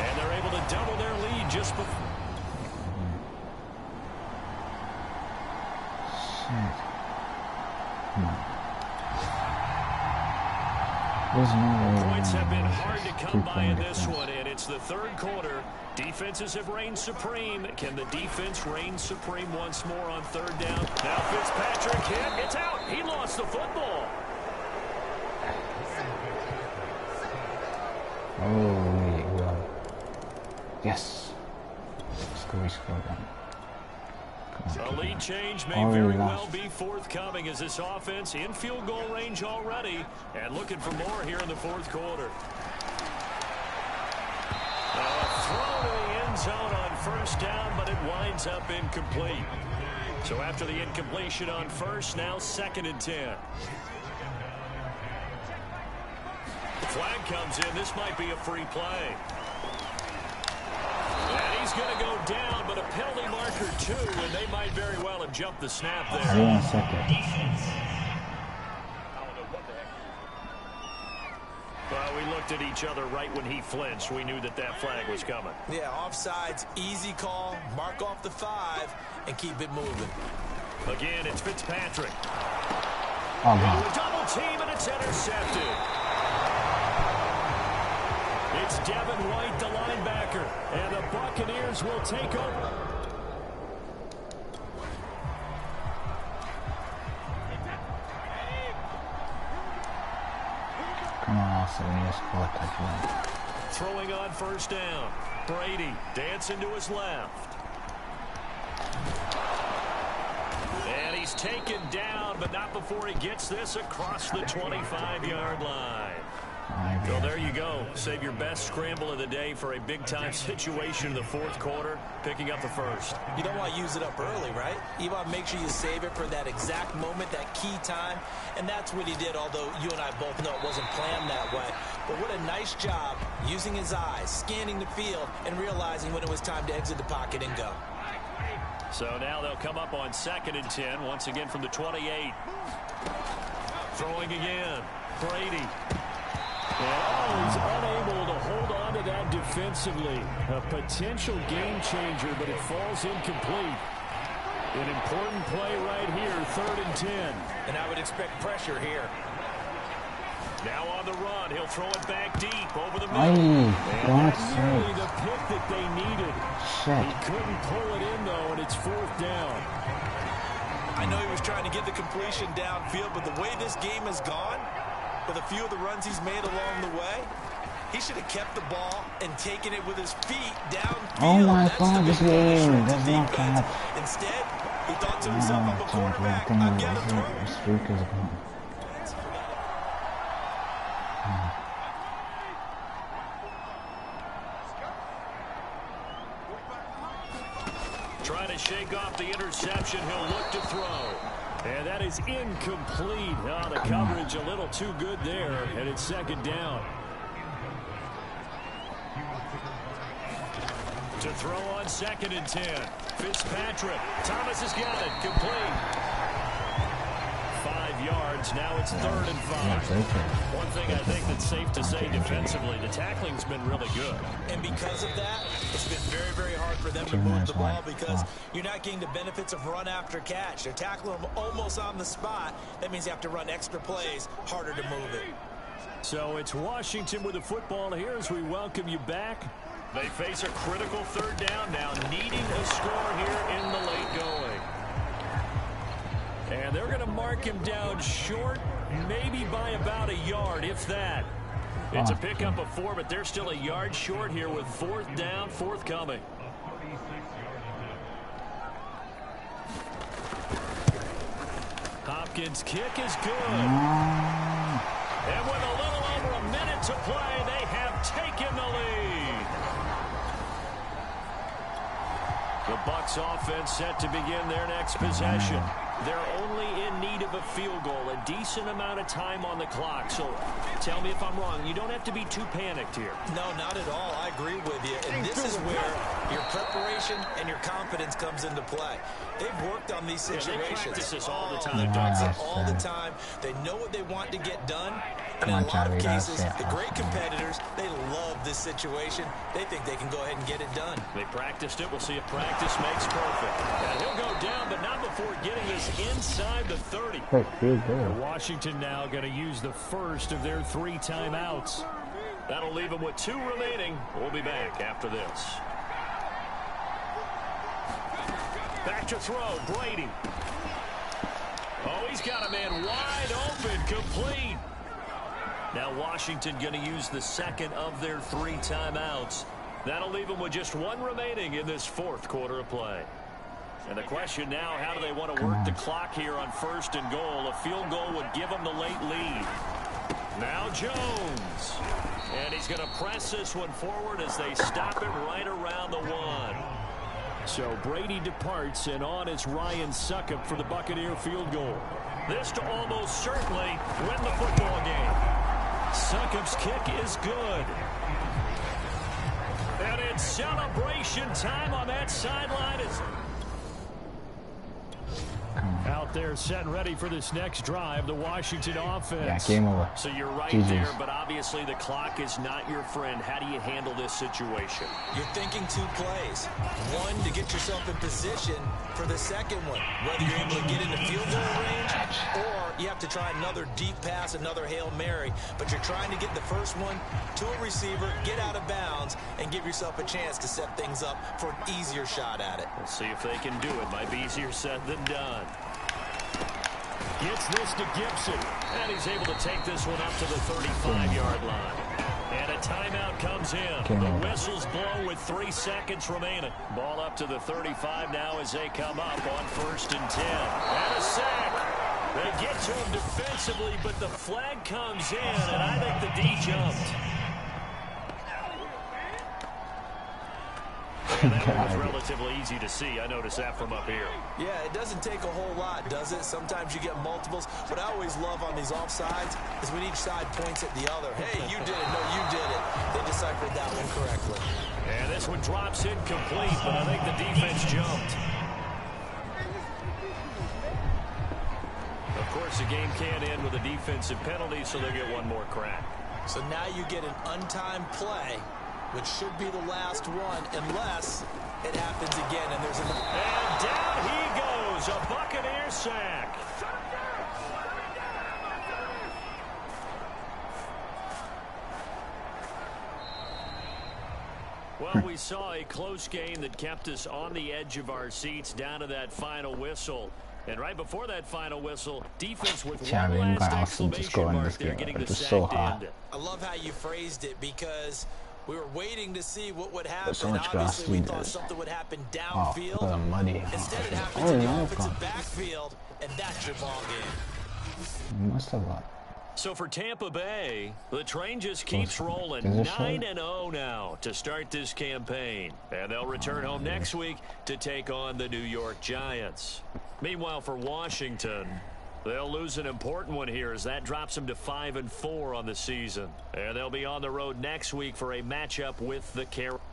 B: And they're able to double their lead just before. Points have been hard to come by in this one, and it's the third quarter. Defenses have reigned supreme. Can the defense reign supreme once more on third down? Now Fitzpatrick hit. It's out. He lost the football.
A: Oh, yes. Score that.
B: A lead change may very well be forthcoming as this offense in field goal range already and looking for more here in the fourth quarter. Throw to the end zone on first down, but it winds up incomplete. So after the incompletion on first, now 2nd and 10. Flag comes in. This might be a free play. And he's going to go down, but a penalty marker 2 2, and they might very well have jumped the snap there.
A: I didn't accept it.
B: Well, we looked at each other right when he flinched. We knew that that flag was coming.
D: Yeah, offsides, easy call, mark off the 5, and keep it moving.
B: Again, it's Fitzpatrick.
A: Oh,
B: Into
A: man.
B: a double team, and it's intercepted. It's Devin White, the linebacker, and the Buccaneers will take over.
A: Come on, Austin, we just scored a touchdown.
B: Throwing on first down. Brady dancing to his left. And he's taken down, but not before he gets this across the 25-yard line. Well, there you go. Save your best scramble of the day for a big-time situation in the fourth quarter, picking up the first.
D: You don't want to use it up early, right? You want to make sure you save it for that exact moment, that key time, and that's what he did, although you and I both know it wasn't planned that way. But what a nice job using his eyes, scanning the field, and realizing when it was time to exit the pocket and go.
B: So now they'll come up on 2nd and 10, once again from the 28. Throwing again. Brady. Oh, he's unable to hold on to that defensively. A potential game changer, but it falls incomplete. An important play right here, 3rd and 10.
D: And I would expect pressure here.
B: Now on the run, he'll throw it back deep over the
A: Ay,
B: middle.
A: God's
B: And nearly
A: sake.
B: the pick that they needed.
A: Shit.
B: He couldn't pull it in, though, and it's 4th down.
D: I know he was trying to get the completion downfield, but the way this game has gone, with a few of the runs he's made along the way, he should have kept the ball and taken it with his feet downfield.
A: Oh my
D: That's
A: God,
D: the
A: this
D: big
A: game
D: punishment to
A: does not
D: defense.
A: count.
D: Instead, he thought to himself, I'm a quarterback, I'm going to throw.
A: The streak is gone.
B: Trying to shake off the interception. He'll look to throw. And that is incomplete. Oh, the coverage a little too good there. And it's 2nd down. To throw on 2nd and 10. Fitzpatrick. Thomas has got it. Complete. 5 yards. Now it's 3rd and 5. One thing I think that's safe to say defensively, the tackling's been really good.
D: And because of that, it's been very, very hard for them to move the ball because you're not getting the benefits of run after catch. They're tackling them almost on the spot. That means you have to run extra plays, harder to move it.
B: So it's Washington with the football here as we welcome you back. They face a critical 3rd down now, needing a score here in the late going. And they're going to mark him down short, maybe by about a yard, if that. It's a pickup of 4, but they're still a yard short here with 4th down, forthcoming. Hopkins' kick is good. And with a little over a minute to play, they have taken the lead. The Bucs offense set to begin their next possession. They're only in need of a field goal, a decent amount of time on the clock. So tell me if I'm wrong. You don't have to be too panicked here.
D: No, not at all. I agree with you. And this is where your preparation and your confidence comes into play. They've worked on these situations.
B: They practice this all the time.
D: They've done it all the time. They know what they want to get done. And in a lot of cases, the great competitors, they love this situation. They think they can go ahead and get it done.
B: They practiced it. We'll see if practice makes perfect. And he'll go down, but not before getting this inside the 30. And Washington now going to use the first of their 3 timeouts. That'll leave them with 2 remaining. We'll be back after this. Back to throw, Brady. Oh, he's got a man wide open, complete. Now Washington going to use the 2nd of their 3 timeouts. That'll leave them with just 1 remaining in this 4th quarter of play. And the question now, how do they want to work the clock here on 1st and goal? A field goal would give them the late lead. Now Jones. And he's going to press this one forward as they stop it right around the 1. So Brady departs, and on is Ryan Succop for the Buccaneer field goal. This to almost certainly win the football game. Succop's kick is good. And it's celebration time on that sideline. out there setting ready for this next drive, the Washington offense.
A: Yeah, game over.
B: So you're right
A: GG's.
B: there, but obviously the clock is not your friend. How do you handle this situation?
D: You're thinking 2 plays. One, to get yourself in position for the second one, whether you're able to get into field goal range or you have to try another deep pass, another Hail Mary. But you're trying to get the first one to a receiver, get out of bounds, and give yourself a chance to set things up for an easier shot at it.
B: We'll see if they can do it. Might be easier said than done. Gets this to Gibson, and he's able to take this one up to the 35-yard line. And a timeout comes in. The whistles blow with 3 seconds remaining. Ball up to the 35 now as they come up on 1st and 10. And a sack. They get to him defensively, but the flag comes in, and I think the D jumped. And that one was relatively easy to see. I noticed that from up here.
D: Yeah, it doesn't take a whole lot, does it? Sometimes you get multiples. What I always love on these offsides is when each side points at the other. Hey, you did it. No, you did it. They deciphered that one correctly.
B: And this one drops incomplete, but I think the defense jumped. Of course, the game can't end with a defensive penalty, so they'll get one more crack.
D: So now you get an untimed play, which should be the last one, unless it happens again. And there's
B: and down he goes, a Buccaneer sack. Well, we saw a close game that kept us on the edge of our seats down to that final whistle. And right before that final whistle, defense with one last exclamation mark there, getting the sack to end it.
D: I love how you phrased it, because we were waiting to see what would happen.
A: So much grass
D: Obviously, we thought something would happen downfield.
A: Oh, muddy.
D: Instead, it happens in the offensive backfield, and that's your ball game.
A: Must have got.
B: So for Tampa Bay, the train just keeps rolling. 9-0 now to start this campaign. And they'll return home next week to take on the New York Giants. Meanwhile, for Washington, they'll lose an important one here as that drops them to 5-4 on the season. And they'll be on the road next week for a matchup with the Carolina.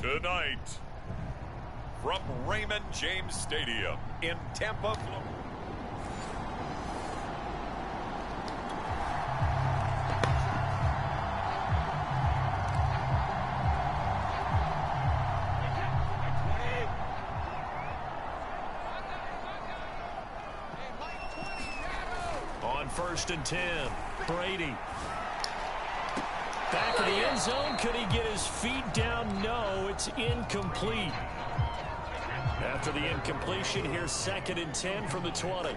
F: Tonight, from Raymond James Stadium in Tampa, Florida.
B: On 1st and 10, Brady. Back in the end zone. Could he get his feet down? No, it's incomplete. After the incompletion, here's 2nd and 10 from the 20.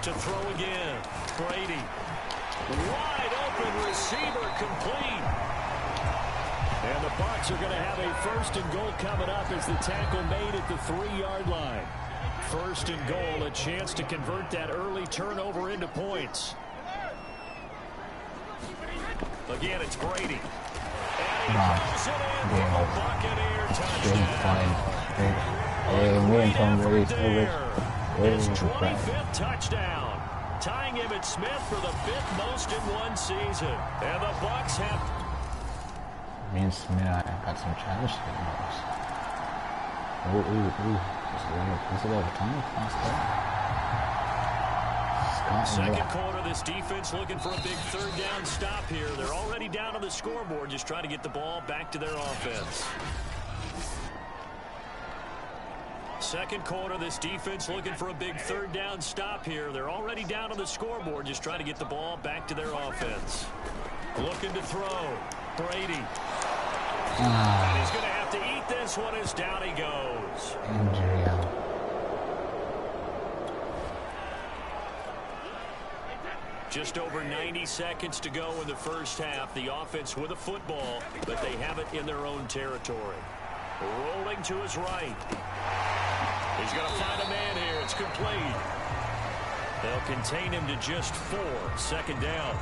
B: To throw again. Brady. Wide open receiver, complete. And the Bucs are going to have a 1st and goal coming up as the tackle made at the 3-yard line. 1st and goal, a chance to convert that early turnover into points. Again, it's Brady.
A: Come on. Game over. Straight fine. Hey, me and Tom Brady so rich.
B: His 25th touchdown, tying him at Smith for the 5th most in one season. And the Bucs have...
A: Me and Smith, I got some challenge to get most. Ooh. Is it over time?
B: Second quarter, this defense looking for a big third down stop here. They're already down on the scoreboard, just trying to get the ball back to their offense. Second quarter, this defense looking for a big third down stop here. They're already down on the scoreboard, just trying to get the ball back to their offense. Looking to throw. Brady. And he's going to have to eat this one as down he goes.
A: Injury out.
B: Just over 90 seconds to go in the first half. The offense with a football, but they have it in their own territory. Rolling to his right. He's going to find a man here. It's complete. They'll contain him to just 4. Second down.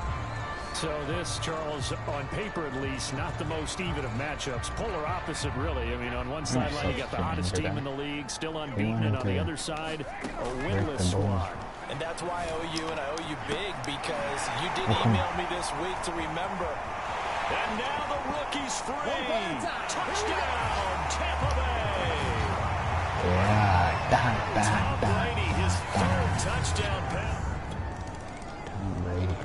G: So this, Charles, on paper at least, not the most even of matchups. Polar opposite, really. I mean, on one sideline, you got the hottest team in the league, still unbeaten, and on the other side, a winless squad.
D: And that's why I owe you, and I owe you big, because you did email me this week to remember.
B: And now the rookie's free. Touchdown, Tampa Bay.
A: Yeah,
B: Tom Brady, his 3rd touchdown pass.
A: Tom Brady.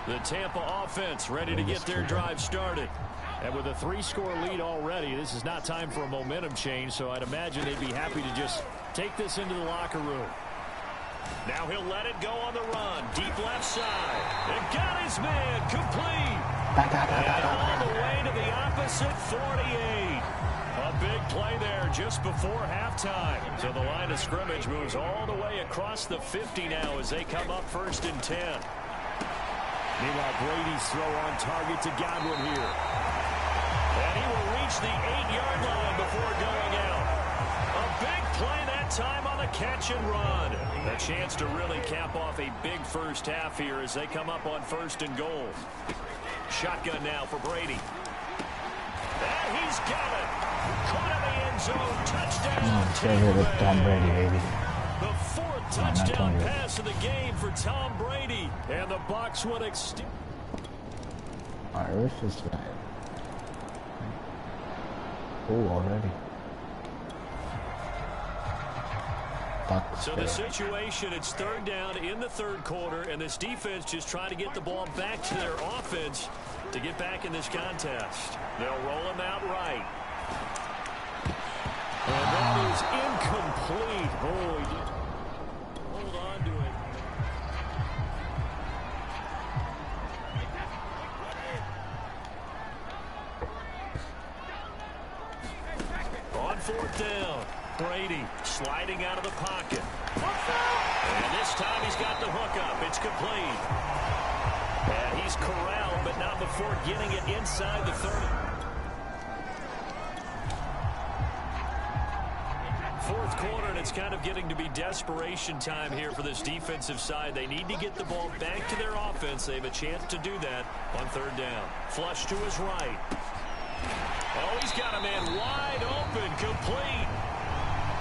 B: The Tampa offense ready to get their drive started. And with a 3-score lead already, this is not time for a momentum change, so I'd imagine they'd be happy to just take this into the locker room. Now he'll let it go on the run. Deep left side. And got his man complete. And all the way to the opposite 48. A big play there just before halftime. So the line of scrimmage moves all the way across the 50 now as they come up 1st and 10. Meanwhile, Brady's throw on target to Godwin here. And he will reach the 8-yard line before going out. A big play that time on the catch and run. A chance to really cap off a big first half here as they come up on 1st and goal. Shotgun now for Brady. And he's got it. Caught in the end zone. Touchdown.
A: Favorite Tom Brady, baby.
B: The 4th touchdown pass of the game for Tom Brady. And the Bucs would extend.
A: Irish is right. Oh, already. Bucs.
B: So the situation, it's 3rd down in the 3rd quarter, and this defense just trying to get the ball back to their offense to get back in this contest. They'll roll him out right. And that is incomplete. Oh, he did hold on to it. On 4th down, Brady sliding out of the pocket. And this time he's got the hook up. It's complete. And he's corralled, but not before getting it inside the 30. 4th quarter, and it's kind of getting to be desperation time here for this defensive side. They need to get the ball back to their offense. They have a chance to do that on 3rd down. Flush to his right. Oh, he's got a man wide open, complete.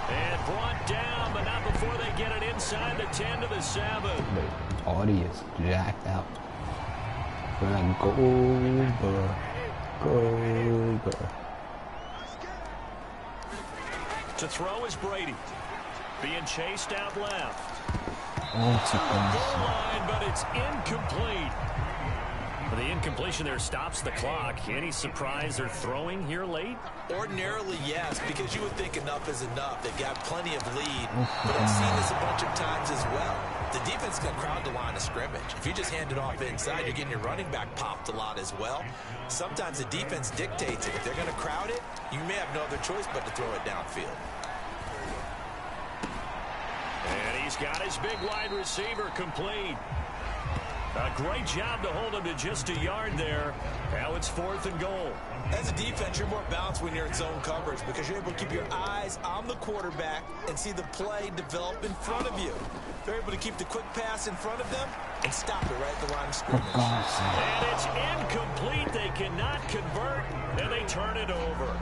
B: And brought down, but not before they get it inside the 10 to the 7.
A: The audience jacked out. We're like, Goldberg.
B: To throw is Brady. Being chased out left.
A: Oh, it's a
B: Goal line, but it's incomplete. The incompletion there stops the clock. Any surprise they're throwing here late?
D: Ordinarily, yes, because you would think enough is enough. They've got plenty of lead, but I've seen this a bunch of times as well. The defense can crowd the line of scrimmage. If you just hand it off inside, you're getting your running back popped a lot as well. Sometimes the defense dictates it. If they're going to crowd it, you may have no other choice but to throw it downfield.
B: And he's got his big wide receiver complete. A great job to hold him to just a yard there. Now it's 4th and goal.
D: As a defense, you're more balanced when you're in zone coverage because you're able to keep your eyes on the quarterback and see the play develop in front of you. They're able to keep the quick pass in front of them and stop it right at the line of scrimmage.
B: And it's incomplete. They cannot convert, and they turn it over.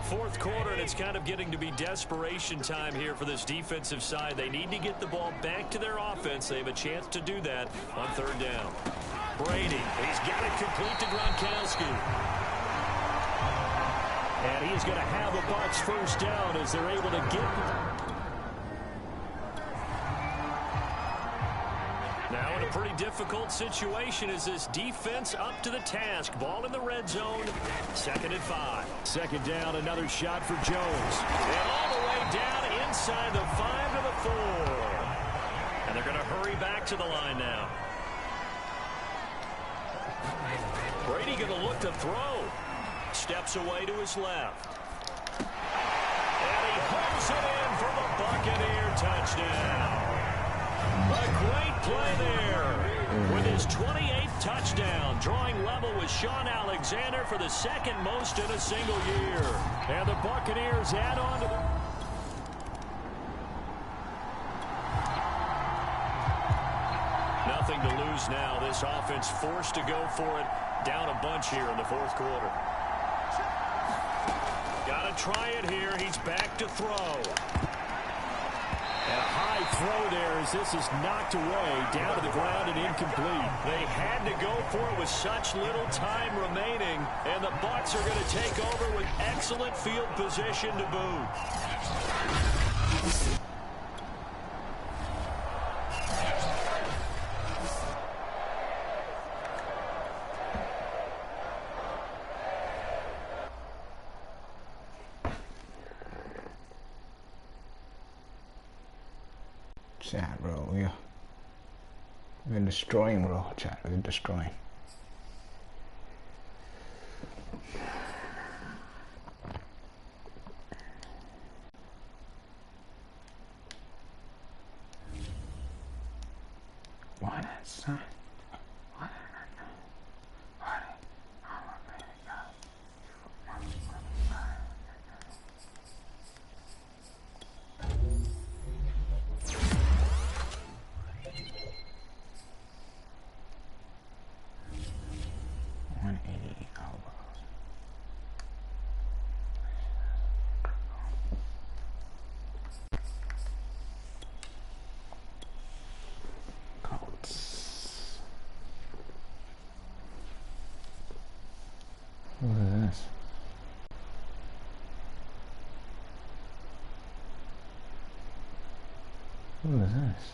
B: Fourth quarter, and it's kind of getting to be desperation time here for this defensive side. They need to get the ball back to their offense. They have a chance to do that on 3rd down. Brady, he's got it complete to Gronkowski. And he's going to have a Bucs first down as they're able to get now in a pretty difficult situation as this defense up to the task. Ball in the red zone. 2nd and 5. 2nd down, another shot for Jones. And all the way down inside the 5 to the 4. And they're going to hurry back to the line now. Brady going to look to throw. Steps away to his left. And he pulls it in for the Buccaneer touchdown. A great play there with his 28th touchdown, drawing level with Sean Alexander for the 2nd most in a single year. And the Buccaneers add on to the... Nothing to lose now. This offense forced to go for it. Down a bunch here in the 4th quarter. Got to try it here. He's back to throw. And a high throw there as this is knocked away, down to the ground and incomplete. They had to go for it with such little time remaining, and the Bucs are going to take over with excellent field position to boot.
A: Chat, bro. We're destroying, bro. Chat, we're destroying. Why that son? What is this? What is this?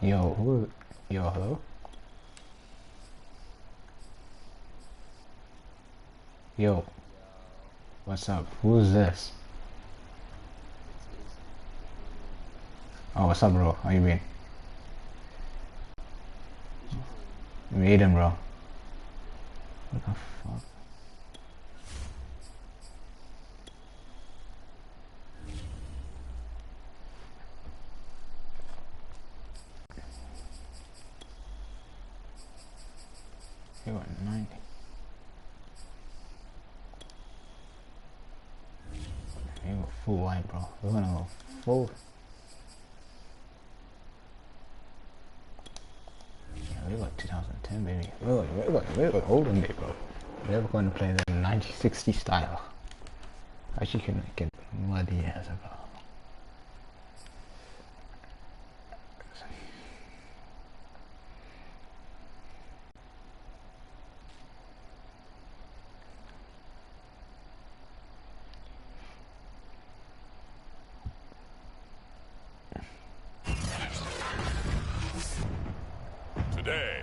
A: Yo, hello? Yo, what's up? Who's this? Oh, what's up, bro? How you been? Made him, bro. What the fuck? You got 90. You got full white, bro. We're gonna go full. We got 2010, baby. We got olden day, bro. We're never going to play the 1960 style. Actually, couldn't get muddy as ago.
F: Today,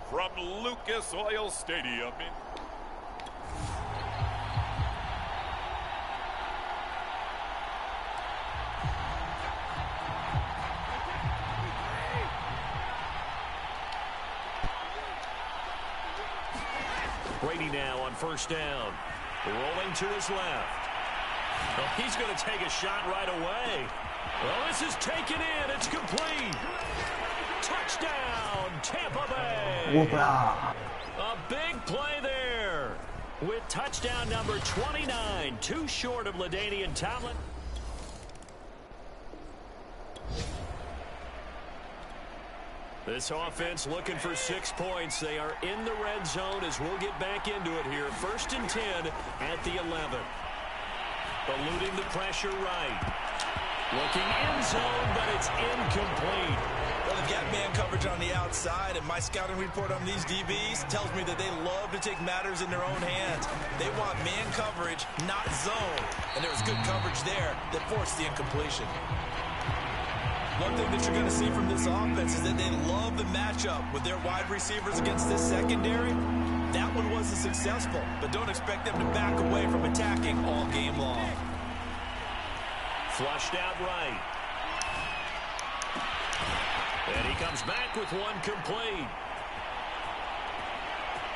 F: from Lucas Oil Stadium in
B: Brady now on first down. Rolling to his left. Well, he's going to take a shot right away. Well, this is taken in. It's complete. Touchdown, Tampa Bay. A big play there with touchdown number 29. Too short of LaDainian Tomlin. This offense looking for 6 points. They are in the red zone as we'll get back into it here. 1st and 10 at the 11. Eluding the pressure right. Looking end zone, but it's incomplete.
D: Well, they've got man coverage on the outside, and my scouting report on these DBs tells me that they love to take matters in their own hands. They want man coverage, not zone. And there was good coverage there that forced the incompletion. One thing that you're going to see from this offense is that they love the matchup with their wide receivers against this secondary. That one wasn't successful, but don't expect them to back away from attacking all game long.
B: Flushed out right. And he comes back with one complete.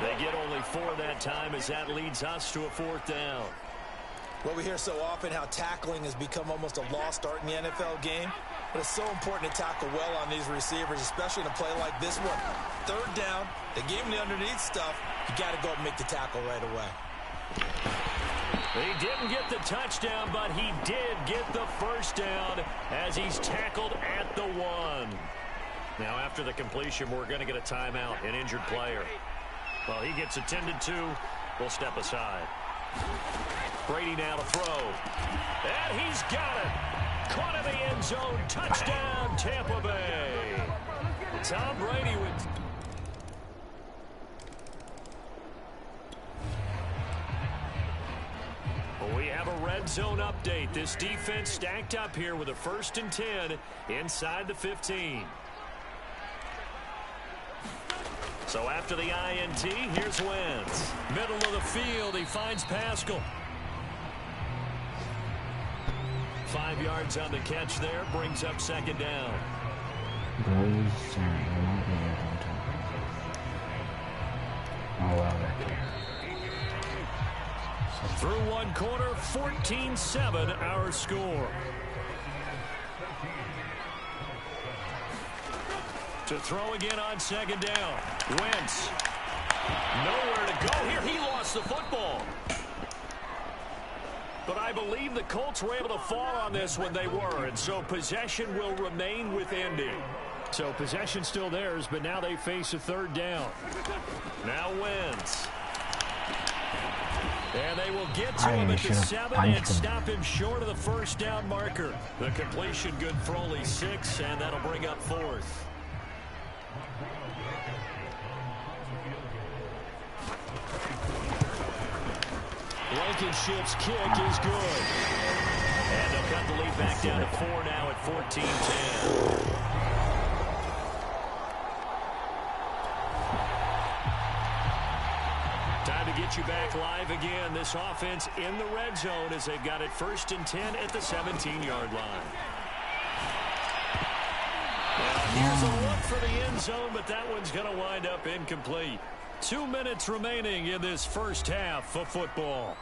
B: They get only 4 that time as that leads us to a 4th down.
D: Well, we hear so often how tackling has become almost a lost art in the NFL game. But it's so important to tackle well on these receivers, especially in a play like this one. 3rd down, they gave him the underneath stuff. You got to go and make the tackle right away.
B: He didn't get the touchdown, but he did get the 1st down as he's tackled at the 1. Now, after the completion, we're going to get a timeout, an injured player. Well, he gets attended to. We'll step aside. Brady now to throw. And he's got it. Caught in the end zone. Touchdown, Tampa Bay. Tom Brady with... We have a red zone update. This defense stacked up here with a 1st and 10 inside the 15. So after the INT, here's Wentz. Middle of the field, he finds Pascal. 5 yards on the catch there, brings up 2nd down. Through one quarter, 14-7 our score. To throw again on 2nd down. Wentz. Nowhere to go here. He lost the football. But I believe the Colts were able to fall on this when they were, and so possession will remain with Indy.
G: So possession still theirs, but now they face a 3rd down.
B: Now Wentz. And they will get to him at the 7 and stop him short of the 1st down marker. The completion good for only 6, and that'll bring up 4th. Blankenship's kick is good. And they'll cut the lead back down to 4 now at 14-10. Time to get you back live again. This offense in the red zone as they've got it 1st and 10 at the 17-yard line. Well, here's a look for the end zone, but that one's going to wind up incomplete. 2 minutes remaining in this 1st half of football.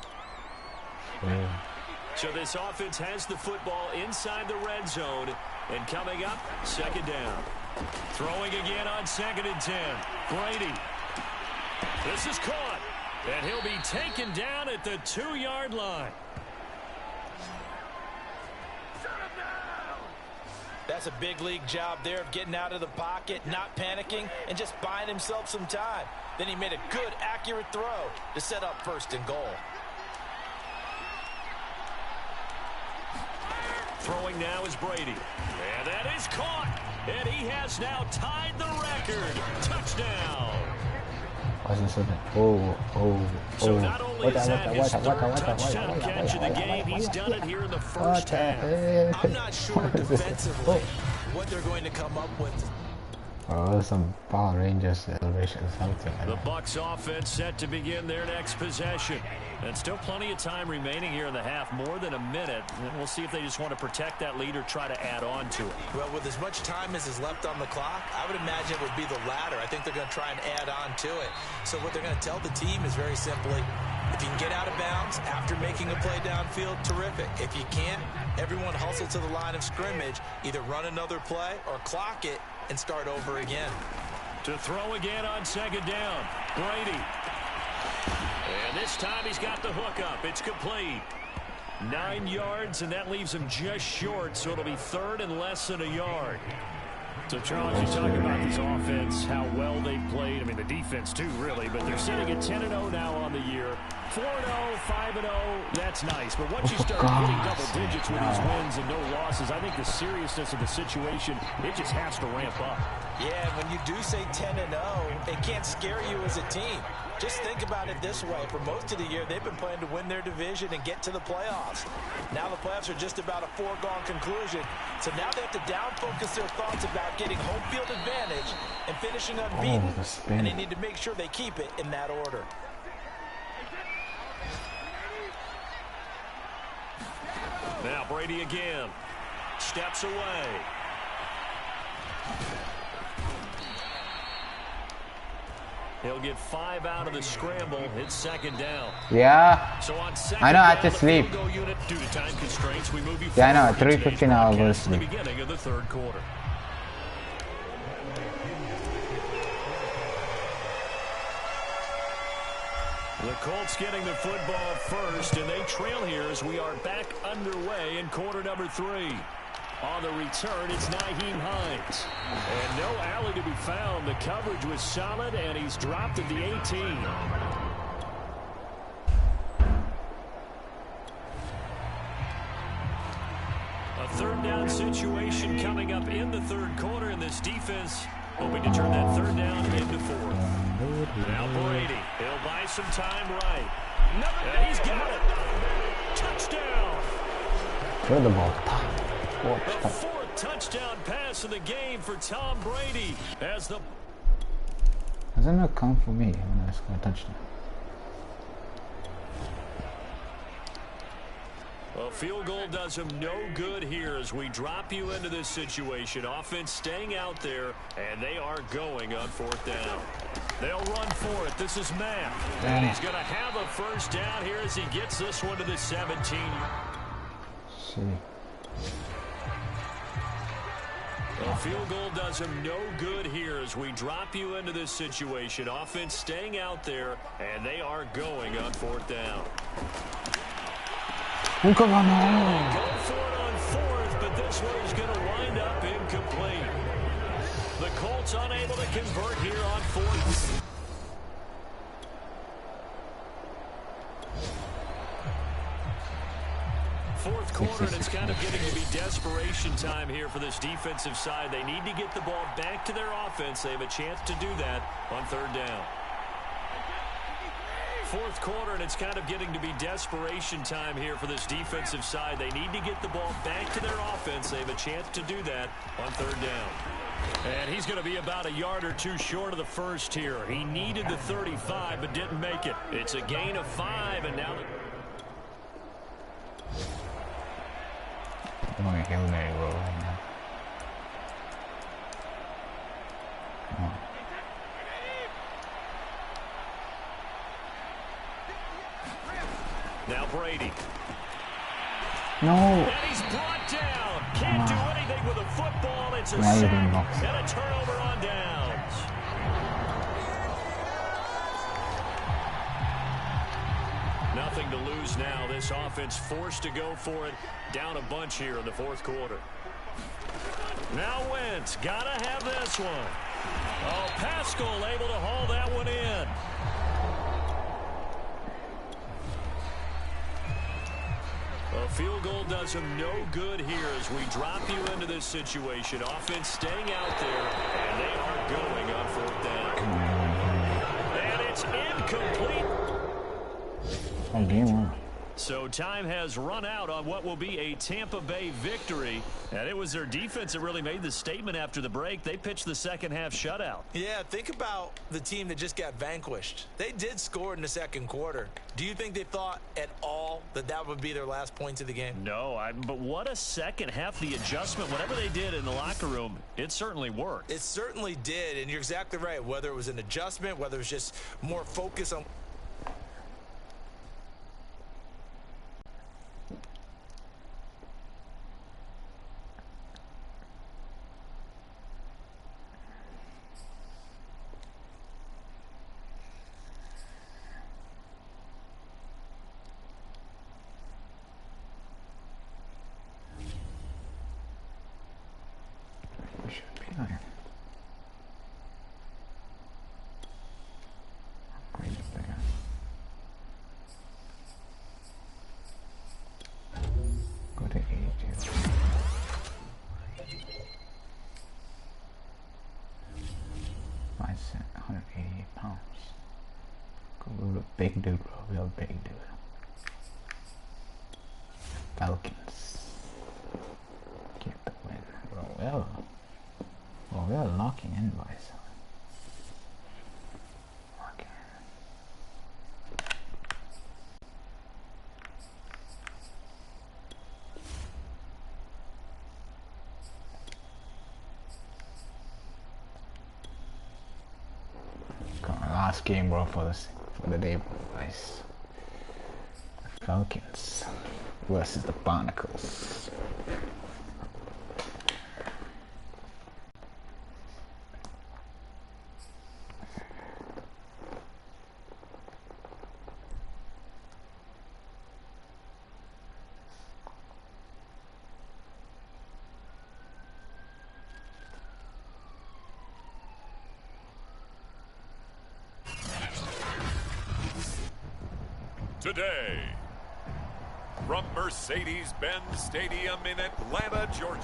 B: So this offense has the football inside the red zone. And coming up, 2nd down. Throwing again on 2nd and 10. Brady. This is caught. And he'll be taken down at the 2-yard line.
D: That's a big league job there of getting out of the pocket, not panicking, and just buying himself some time. Then he made a good, accurate throw to set up 1st and goal.
B: Throwing now is Brady. And that is caught. And he has now tied the record. Touchdown. So not only is that his 3rd touchdown catch of the game, he's done it here in the 1st half.
D: I'm not sure defensively what they're going to come up with.
A: Some Power Rangers celebration, something.
B: The Bucs offense set to begin their next possession. And still plenty of time remaining here in the half, more than a minute. And we'll see if they just want to protect that lead or try to add on to it.
D: Well, with as much time as is left on the clock, I would imagine it would be the latter. I think they're going to try and add on to it. So what they're going to tell the team is very simply, If you can get out of bounds after making a play downfield, terrific. If you can't, everyone hustle to the line of scrimmage, either run another play or clock it and start over again.
B: To throw again on second down, Brady. And this time he's got the hook up. It's complete. 9 yards, and that leaves him just short, so it'll be third and less than a yard. So, Charles, you talk about this offense, how well they've played. I mean, the defense, too, really. But they're sitting at 10-0 now on the year. 4-0, 5-0, that's nice. But once you start hitting double digits with these wins and no losses, I think the seriousness of the situation, it just has to ramp up.
D: Yeah, when you do say 10-0, it can't scare you as a team. Just think about it this way. For most of the year, they've been playing to win their division and get to the playoffs. Now the playoffs are just about a foregone conclusion. So now they have to down-focus their thoughts about getting home field advantage and finishing unbeaten. And they need to make sure they keep it in that order.
B: Now Brady again. Steps away. He'll get 5 out of the scramble. It's second down.
A: Yeah.
B: So on second
A: I know, I
B: down,
A: have to sleep.
B: Unit, due to time constraints, we move you
A: Yeah, I know.
B: forward in
A: 3:15
B: today's
A: hours
B: broadcast to the
A: sleep.
B: beginning of the third quarter. The Colts getting the football first, and they trail here as we are back underway in quarter number 3. On the return, it's Nyheim Hines. And no alley to be found. The coverage was solid, and he's dropped at the 18. A third down situation coming up in the third quarter, and this defense hoping to turn that third down into fourth. Now Brady, he'll buy some time right. And he's got it. Touchdown.
A: Where the ball?
B: The fourth touchdown pass of the game for Tom Brady. As the
A: Doesn't it count for me when I score a touchdown?
B: a field goal does him no good here as we drop you into this situation. Offense staying out there, and they are going on fourth down. They'll run for it. This is Matt. And he's going to have a first down here as he gets this one to the 17.
A: See.
B: A field goal does him no good here as we drop you into this situation. Offense staying out there, and they are going on fourth down.
A: Come
B: Go
A: on.
B: for it on fourth, but this one is going to wind up incomplete. The Colts unable to convert here on fourth. Fourth quarter, and it's kind of getting to be desperation time here for this defensive side. They need to get the ball back to their offense. They have a chance to do that on third down. Fourth quarter, and it's kind of getting to be desperation time here for this defensive side. They need to get the ball back to their offense. They have a chance to do that on third down. And he's going to be about a yard or two short of the first here. He needed the 35, but didn't make it. It's a gain of 5, and now...
A: I'm going to Hail Mary roll right now. Come on.
B: Now Brady.
A: No.
B: And he's brought down. Can't do anything with a football. It's a sack and a turnover on downs. Nothing to lose now. This offense forced to go for it. Down a bunch here in the fourth quarter. Now Wentz. Gotta have this one. Oh, Pascal able to haul that one in. A field goal does him no good here as we drop you into this situation. Offense staying out there, and they are going on fourth down. And it's incomplete.
A: Oh, game on.
B: So time has run out on what will be a Tampa Bay victory. And it was their defense that really made the statement after the break. They pitched the second half shutout.
D: Yeah, think about the team that just got vanquished. They did score in the second quarter. Do you think they thought at all that that would be their last points of the game?
B: No, but what a second half. The adjustment, whatever they did in the locker room, it certainly worked.
D: It certainly did, and you're exactly right. Whether it was an adjustment, whether it was just more focus on
A: big dude, bro. Real big dude. Falcons. Get the win, bro. Well, we are locking in, boys. Okay. Come on, last game, bro, for the day, boys. Falcons versus the Barnacles.
F: Today, from Mercedes-Benz Stadium in Atlanta, Georgia.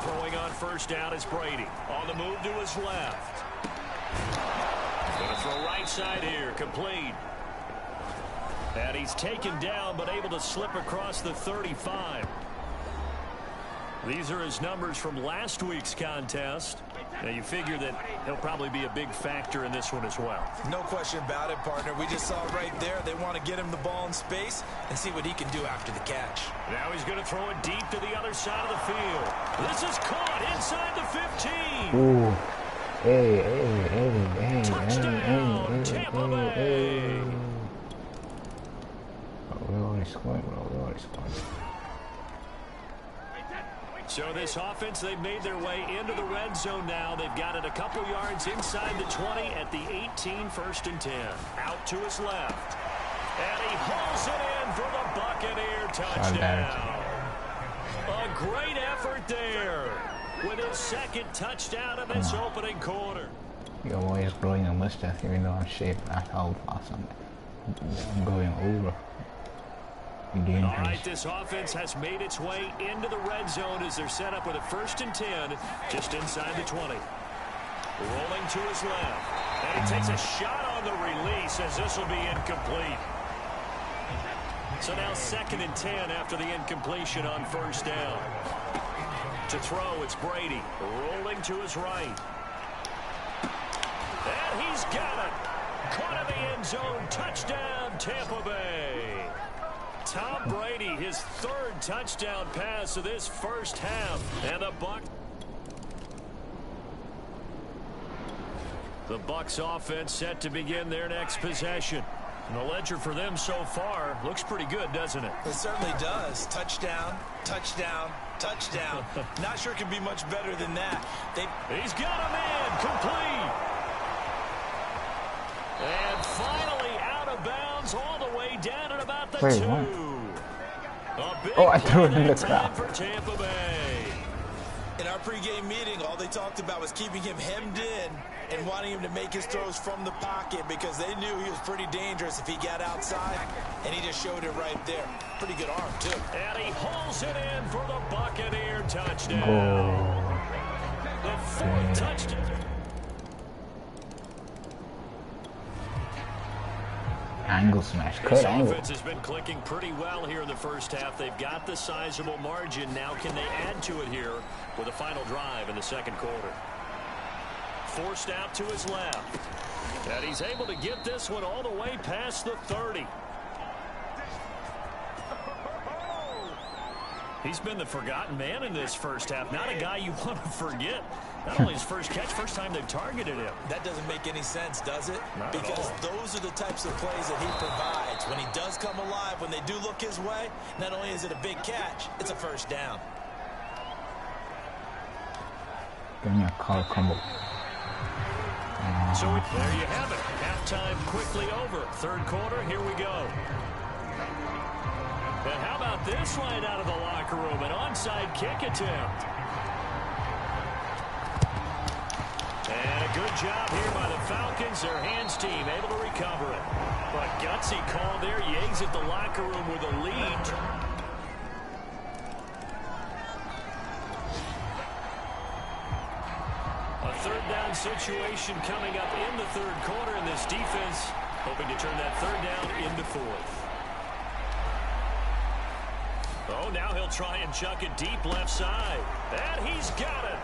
B: Throwing on first down is Brady. On the move to his left. Going to throw right side here. Complete. And he's taken down, but able to slip across the 35. These are his numbers from last week's contest. Now, you figure that he'll probably be a big factor in this one as well.
D: No question about it, partner. We just saw right there. They want to get him the ball in space and see what he can do after the catch.
B: Now he's going to throw it deep to the other side of the field. This is caught inside the 15.
A: Ooh. Hey.
B: Touchdown, Tampa Bay.
A: We already scored, bro. We already scored.
B: So this offense, they've made their way into the red zone now. They've got it a couple yards inside the 20 at the 18, first and 10. Out to his left. And he hauls it in for the Buccaneer touchdown. A great effort there with his second touchdown of this opening quarter.
A: You're always growing a mustache even though I'm shaved. That's how fast I'm going over.
B: All right, this offense has made its way into the red zone as they're set up with a first and 10 just inside the 20. Rolling to his left. And he takes a shot on the release as this will be incomplete. So now second and 10 after the incompletion on first down. To throw, it's Brady. Rolling to his right. And he's got it. Caught in the end zone. Touchdown, Tampa Bay. Tom Brady, his third touchdown pass of this first half. And the Bucs offense set to begin their next possession. And the ledger for them so far looks pretty good, doesn't it?
D: It certainly does. Touchdown, touchdown, touchdown. Not sure it can be much better than that.
B: He's got him in. Complete. And finally out of bounds all the way down at about the 2.
A: Oh, I threw it in the crowd.
B: For Tampa Bay.
D: In our pregame meeting, all they talked about was keeping him hemmed in and wanting him to make his throws from the pocket because they knew he was pretty dangerous if he got outside, and he just showed it right there. Pretty good arm, too.
B: And he hauls it in for the Buccaneer touchdown. The fourth touchdown.
A: Angle smash.
B: This offense has been clicking pretty well here in the first half. They've got the sizable margin. Now can they add to it here with a final drive in the second quarter? Forced out to his left. And he's able to get this one all the way past the 30. He's been the forgotten man in this first half. Not a guy you want to forget. Not only his first catch, first time they've targeted him.
D: That doesn't make any sense, does it?
B: Not
D: because those are the types of plays that he provides. When he does come alive, when they do look his way, not only is it a big catch, it's a first down.
A: Give me a car combo.
B: So there you have it. Halftime quickly over. Third quarter, here we go. And how about this line out of the locker room? An onside kick attempt. And a Good job here by the Falcons. Their hands team able to recover it. But gutsy call there. You exit the locker room with a lead. A third down situation coming up in the third quarter, and this defense hoping to turn that third down into fourth. Oh, now he'll try and chuck it deep left side. And he's got it.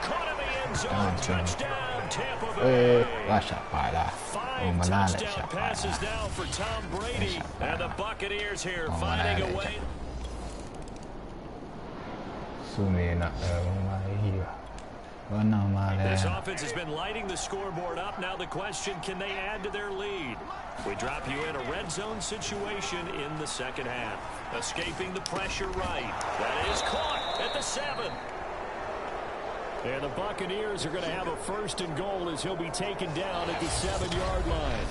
B: Caught in the end zone. Touchdown, Tampa Bay. 5 touchdown passes now for Tom Brady. And the Buccaneers here finding a way. This offense has been lighting the scoreboard up. Now the question, can they add to their lead? We drop you in a red zone situation in the second half. Escaping the pressure right. That is caught at the 7. And the Buccaneers are going to have a first and goal as he'll be taken down at the 7-yard line.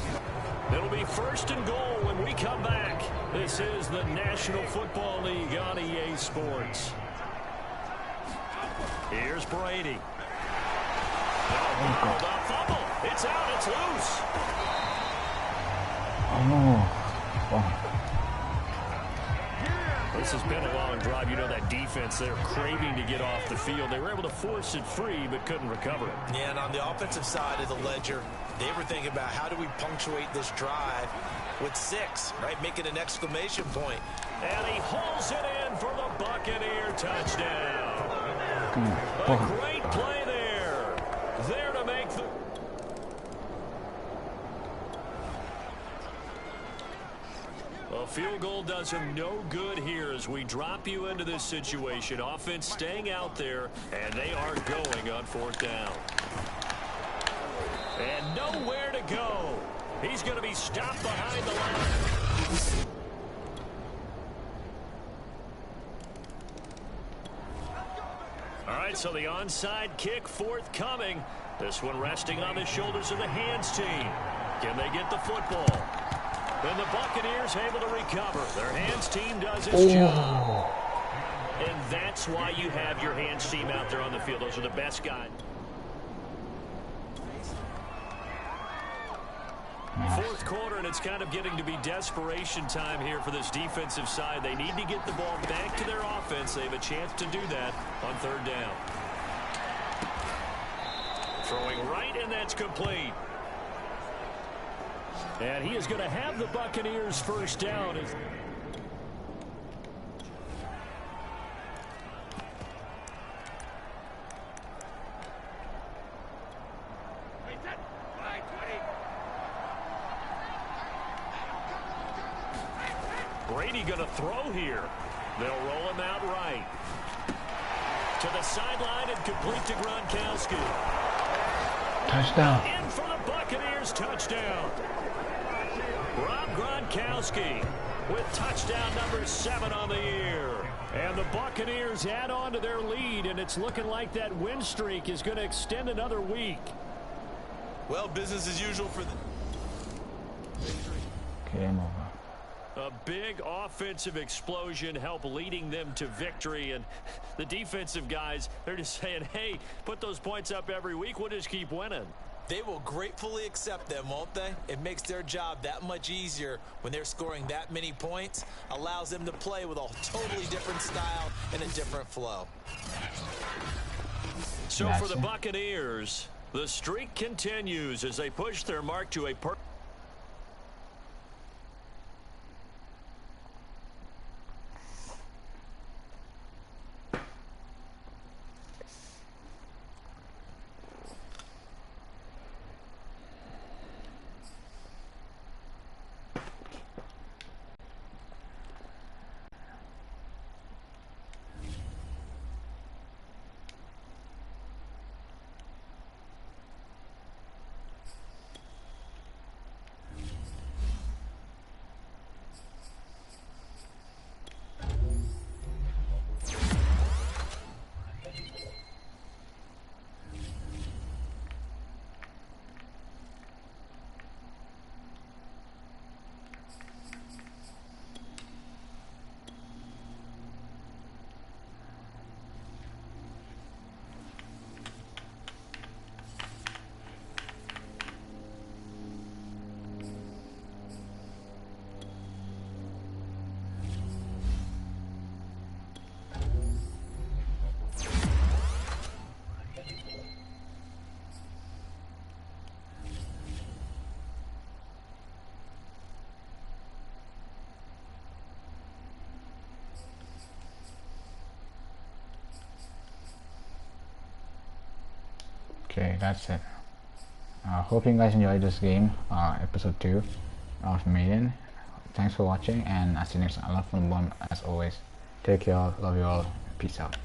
B: It'll be first and goal when we come back. This is the National Football League on EA Sports. Here's Brady. The fumble. It's out. It's loose. This has been a long drive. You know that defense, they're craving to get off the field. They were able to force it free, but couldn't recover it.
D: Yeah, and on the offensive side of the ledger, they were thinking about how do we punctuate this drive with 6, right? Making an exclamation point.
B: And he hauls it in for the Buccaneer touchdown. A great play there. There to make the... A field goal does him no good here as we drop you into this situation. Offense staying out there, and they are going on fourth down. And nowhere to go. He's going to be stopped behind the line. All right, so the onside kick forthcoming. This one resting on the shoulders of the hands team. Can they get the football? And the Buccaneers able to recover. Their hands team does its job. And that's why you have your hands team out there on the field. Those are the best guys. Fourth quarter, and it's kind of getting to be desperation time here for this defensive side. They need to get the ball back to their offense. They have a chance to do that on third down. Throwing right, and that's complete. And he is going to have the Buccaneers first down. Brady going to throw here. They'll roll him out right. To the sideline and complete to Gronkowski.
A: Touchdown.
B: In for the Buccaneers, touchdown. Rob Gronkowski with touchdown number 7 on the year. And the Buccaneers add on to their lead, and it's looking like that win streak is going to extend another week.
D: Well, business as usual for the...
A: Game over.
B: A big offensive explosion helped leading them to victory, and the defensive guys, they're just saying, hey, put those points up every week, we'll just keep winning.
D: They will gratefully accept them, won't they? It makes their job that much easier when they're scoring that many points. Allows them to play with a totally different style and a different flow.
B: So for the Buccaneers, the streak continues as they push their mark to a
A: Okay, that's it. Hope you guys enjoyed this game, episode 2 of Madden. Thanks for watching, and I'll see you next time. I love Fun Bomb as always. Take care, love you all, peace out.